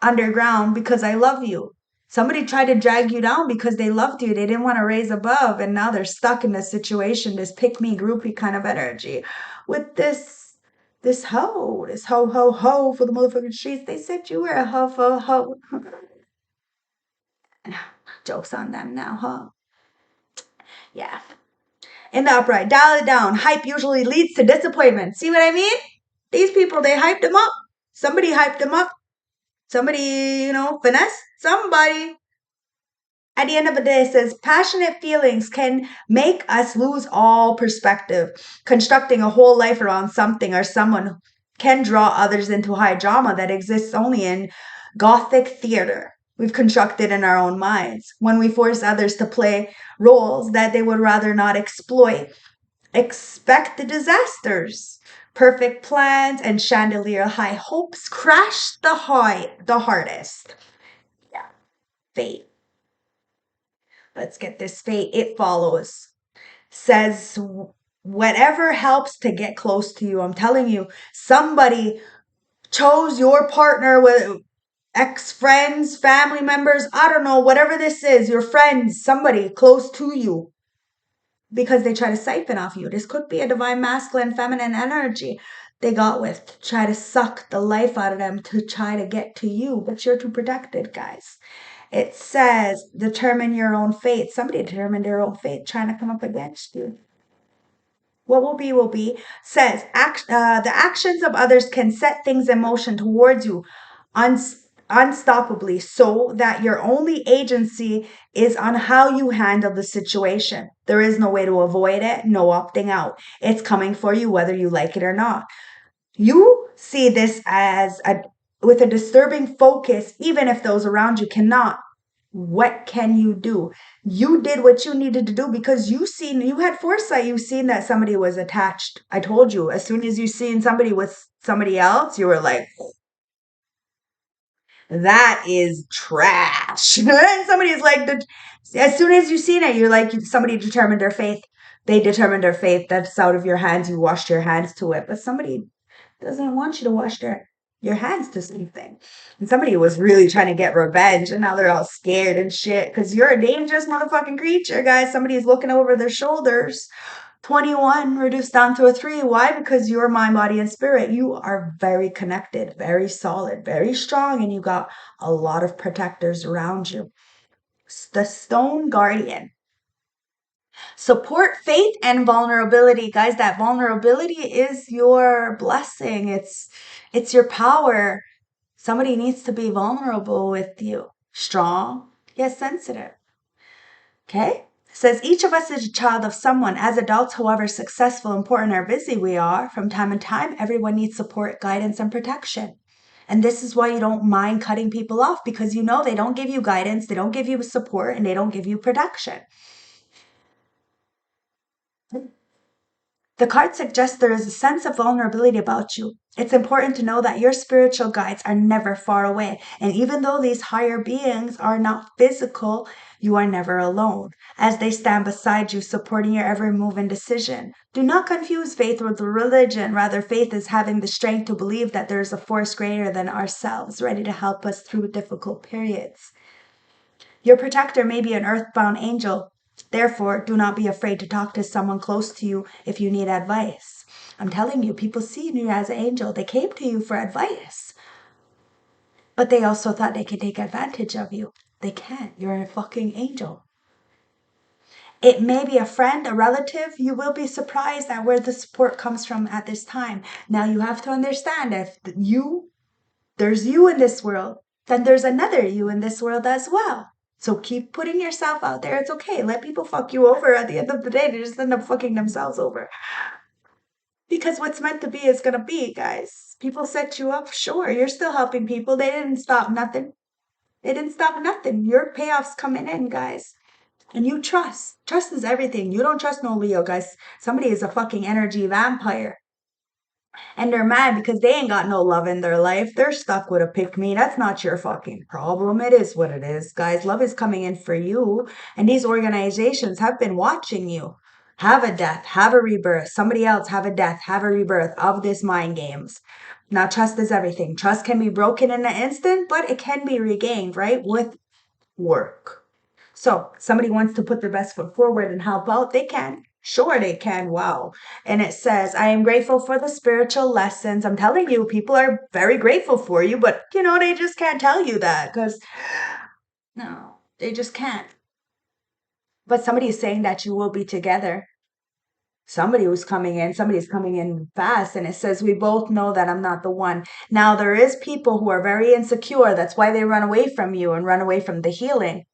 underground, because I love you. Somebody tried to drag you down because they loved you. They didn't want to raise above, and now they're stuck in this situation, this pick me groupie kind of energy with this ho ho for the motherfucking streets. They said you were a ho. Joke's on them now, huh? Yeah. In the upright, dial it down. Hype usually leads to disappointment. See what I mean? These people, they hyped them up. Somebody hyped them up. Somebody, finesse somebody. At the end of the day, it says passionate feelings can make us lose all perspective. Constructing a whole life around something or someone can draw others into high drama that exists only in Gothic theater. We've constructed in our own minds when we force others to play roles that they would rather not exploit. Expect the disasters. Perfect plans and chandelier high hopes crash the hardest. Yeah, fate. Let's get this fate. It follows. Says whatever helps to get close to you. I'm telling you, somebody chose your partner with ex friends, family members. I don't know, whatever this is, your friends, somebody close to you, because they try to siphon off you. This could be a divine masculine, feminine energy they got with to try to suck the life out of them to try to get to you, but you're too protected, guys. It says, determine your own fate. Somebody determined their own fate trying to come up against you. What will be, will be. Says, the actions of others can set things in motion towards you unstoppably, so that your only agency is on how you handle the situation. There is no way to avoid it, no opting out. It's coming for you whether you like it or not. You see this with a disturbing focus, even if those around you cannot. What can you do? You did what you needed to do because you had foresight. You seen that somebody was attached. I told you, as soon as you seen somebody with somebody else, you were like, that is trash. And somebody's like, as soon as you seen it, you're like, somebody determined their faith. They determined their faith. That's out of your hands. You washed your hands to it. But somebody doesn't want you to wash your hands to something. And somebody was really trying to get revenge, and now they're all scared and shit because you're a dangerous motherfucking creature, guys. Somebody's looking over their shoulders. 21 reduced down to a 3. Why? Because you're mind, body, and spirit. You are very connected, very solid, very strong, and you got a lot of protectors around you. The Stone Guardian. Support faith and vulnerability, guys. That vulnerability is your blessing. It's your power. Somebody needs to be vulnerable with you. Strong, yet sensitive. Okay? It says each of us is a child of someone. As adults, however successful, important, or busy we are, from time to time, everyone needs support, guidance, and protection. And this is why you don't mind cutting people off, because you know they don't give you guidance, they don't give you support, and they don't give you protection. The card suggests there is a sense of vulnerability about you. It's important to know that your spiritual guides are never far away. And even though these higher beings are not physical, you are never alone, as they stand beside you, supporting your every move and decision. Do not confuse faith with religion. Rather, faith is having the strength to believe that there is a force greater than ourselves, ready to help us through difficult periods. Your protector may be an earthbound angel. Therefore, do not be afraid to talk to someone close to you if you need advice. I'm telling you, people see you as an angel. They came to you for advice. But they also thought they could take advantage of you. They can't. You're a fucking angel. It may be a friend, a relative. You will be surprised at where the support comes from at this time. Now you have to understand, if there's you in this world, then there's another you in this world as well. So keep putting yourself out there. It's okay. Let people fuck you over. At the end of the day, they just end up fucking themselves over. Because what's meant to be is going to be, guys. People set you up. Sure, you're still helping people. They didn't stop nothing. It didn't stop nothing. Your payoff's coming in, guys. And you trust. Trust is everything. You don't trust no Leo, guys. Somebody is a fucking energy vampire. And they're mad because they ain't got no love in their life. They're stuck with a pick me. That's not your fucking problem. It is what it is, guys. Love is coming in for you. And these organizations have been watching you. Have a death, have a rebirth. Somebody else have a death, have a rebirth of this mind games. Now, trust is everything. Trust can be broken in an instant, but it can be regained, right? With work. So somebody wants to put their best foot forward and help out, they can. Sure, they can. Wow. And it says, I am grateful for the spiritual lessons. I'm telling you, people are very grateful for you, but they just can't tell you that because no, they just can't. But somebody is saying that you will be together. Somebody's coming in fast, and it says, we both know that I'm not the one. Now, there is people who are very insecure. That's why they run away from you and run away from the healing.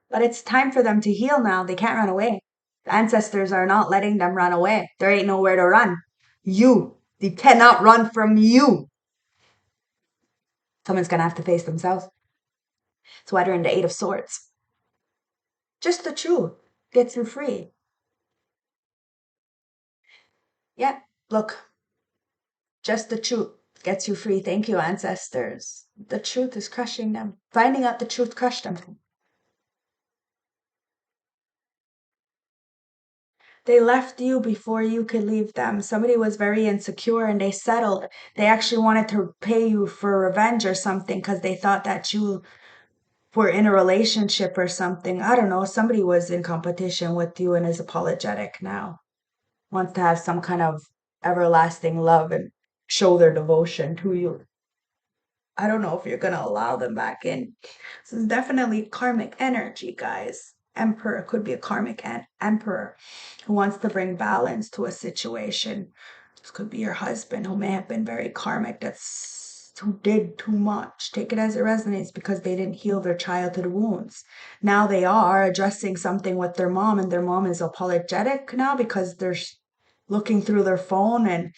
But it's time for them to heal now. They can't run away. The ancestors are not letting them run away. There ain't nowhere to run. They cannot run from you. Someone's going to have to face themselves. That's why they're in the Eight of Swords. Just the truth gets you free. Yeah, look, just the truth gets you free. Thank you, ancestors. The truth is crushing them. Finding out the truth crushed them. They left you before you could leave them. Somebody was very insecure and they settled. They actually wanted to pay you for revenge or something because they thought that you were in a relationship or something. I don't know. Somebody was in competition with you and is apologetic now. Wants to have some kind of everlasting love and show their devotion to you. I don't know if you're going to allow them back in. This is definitely karmic energy, guys. Emperor could be a karmic emperor who wants to bring balance to a situation. This could be your husband who may have been very karmic, who did too much. Take it as it resonates because they didn't heal their childhood wounds. Now they are addressing something with their mom, and their mom is apologetic now because they're looking through their phone, and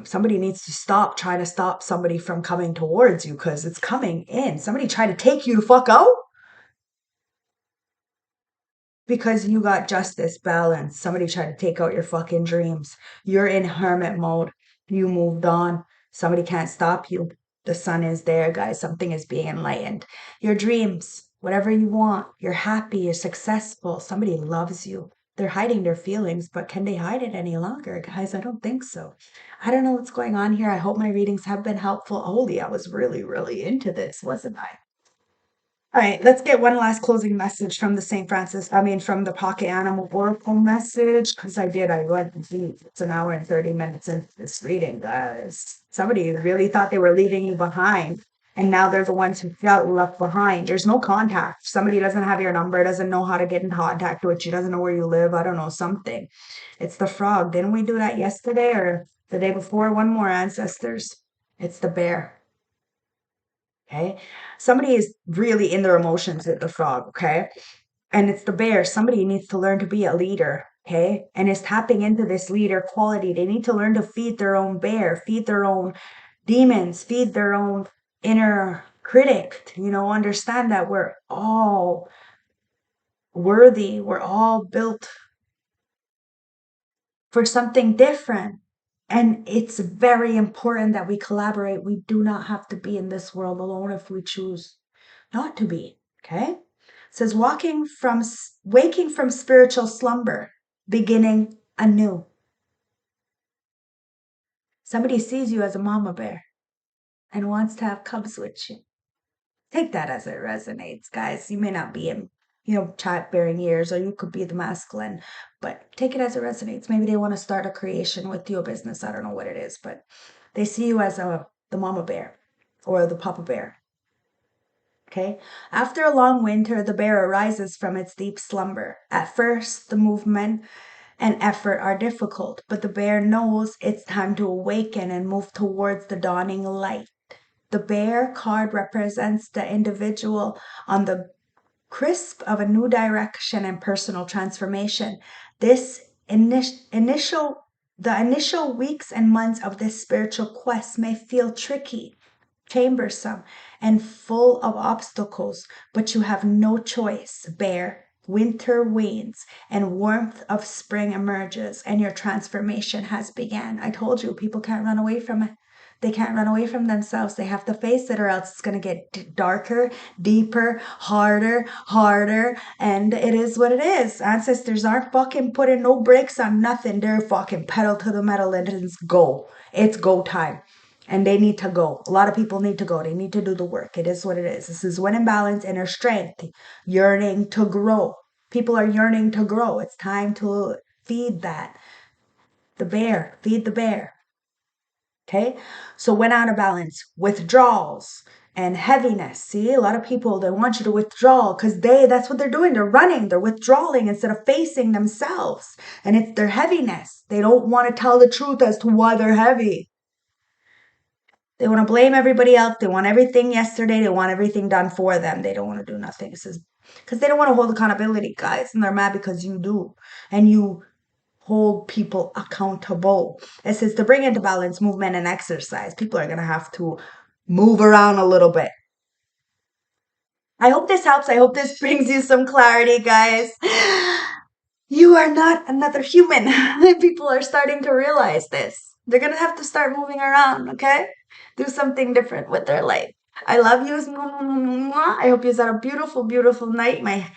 somebody needs to stop trying to stop somebody from coming towards you because it's coming in. Somebody trying to take you to fuck out because you got justice, balance. Somebody tried to take out your fucking dreams. You're in hermit mode. You moved on. Somebody can't stop you. The sun is there, guys. Something is being enlightened. Your dreams, whatever you want, you're happy, you're successful. Somebody loves you. They're hiding their feelings, but can they hide it any longer, guys? I don't think so. I don't know what's going on here. I hope my readings have been helpful. Holy, I was really, really into this, wasn't I? All right, let's get one last closing message from the from the Pocket Animal Oracle message, because I went deep. It's an hour and 30 minutes into this reading, guys. Somebody really thought they were leaving you behind, and now they're the ones who felt left behind. There's no contact. Somebody doesn't have your number, doesn't know how to get in contact with you, doesn't know where you live. I don't know, something. It's the frog. Didn't we do that yesterday or the day before? One more, ancestors. It's the bear. Okay. Somebody is really in their emotions with the frog. Okay. And it's the bear. Somebody needs to learn to be a leader. Okay. And is tapping into this leader quality. They need to learn to feed their own bear, feed their own demons, feed their own inner critic. Understand that we're all worthy. We're all built for something different. And it's very important that we collaborate. We do not have to be in this world alone if we choose not to be. Okay? It says waking from spiritual slumber, beginning anew. Somebody sees you as a mama bear and wants to have cubs with you. Take that as it resonates, guys. You may not be in, childbearing years, or you could be the masculine, but take it as it resonates. Maybe they want to start a creation with you, a business. I don't know what it is, but they see you as the mama bear or the papa bear. Okay. After a long winter, the bear arises from its deep slumber. At first, the movement and effort are difficult, but the bear knows it's time to awaken and move towards the dawning light. The bear card represents the individual on the crisp of a new direction and personal transformation. This initial The initial weeks and months of this spiritual quest may feel tricky, chambersome, and full of obstacles, but you have no choice. Bear. Winter wanes and warmth of spring emerges, and your transformation has begun. I told you, people can't run away from it. They can't run away from themselves. They have to face it, or else it's going to get darker, deeper, harder, and it is what it is. Ancestors aren't fucking putting no brakes on nothing. They're fucking pedal to the metal and it's go. It's go time. And they need to go. A lot of people need to go. They need to do the work. It is what it is. This is when imbalance, inner strength, yearning to grow. People are yearning to grow. It's time to feed that. The bear, feed the bear. Okay? So when out of balance, withdrawals and heaviness. See, a lot of people, they want you to withdraw because that's what they're doing. They're running, they're withdrawing instead of facing themselves. And it's their heaviness. They don't want to tell the truth as to why they're heavy. They want to blame everybody else. They want everything yesterday. They want everything done for them. They don't want to do nothing. It says, because they don't want to hold accountability, guys. And they're mad because you do. And you hold people accountable. It says to bring into balance movement and exercise. People are going to have to move around a little bit. I hope this helps. I hope this brings you some clarity, guys. You are not another human. People are starting to realize this. They're going to have to start moving around, okay? Do something different with their life. I love you. I hope you had a beautiful, beautiful night. My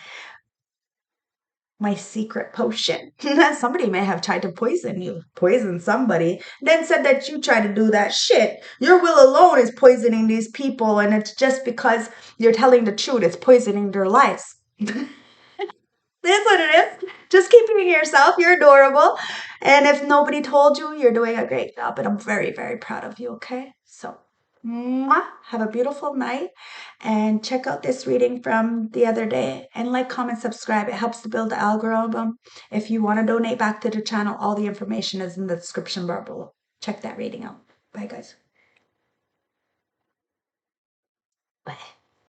secret potion. Somebody may have tried to poison you, poison somebody, then said that you tried to do that shit. Your will alone is poisoning these people, and it's just because you're telling the truth, it's poisoning their lives. That's what it is. Just keep being yourself. You're adorable. And if nobody told you, you're doing a great job. And I'm very, very proud of you. Okay. So, have a beautiful night. And check out this reading from the other day. And like, comment, subscribe. It helps to build the algorithm. If you want to donate back to the channel, all the information is in the description bar below. Check that reading out. Bye, guys. Bye.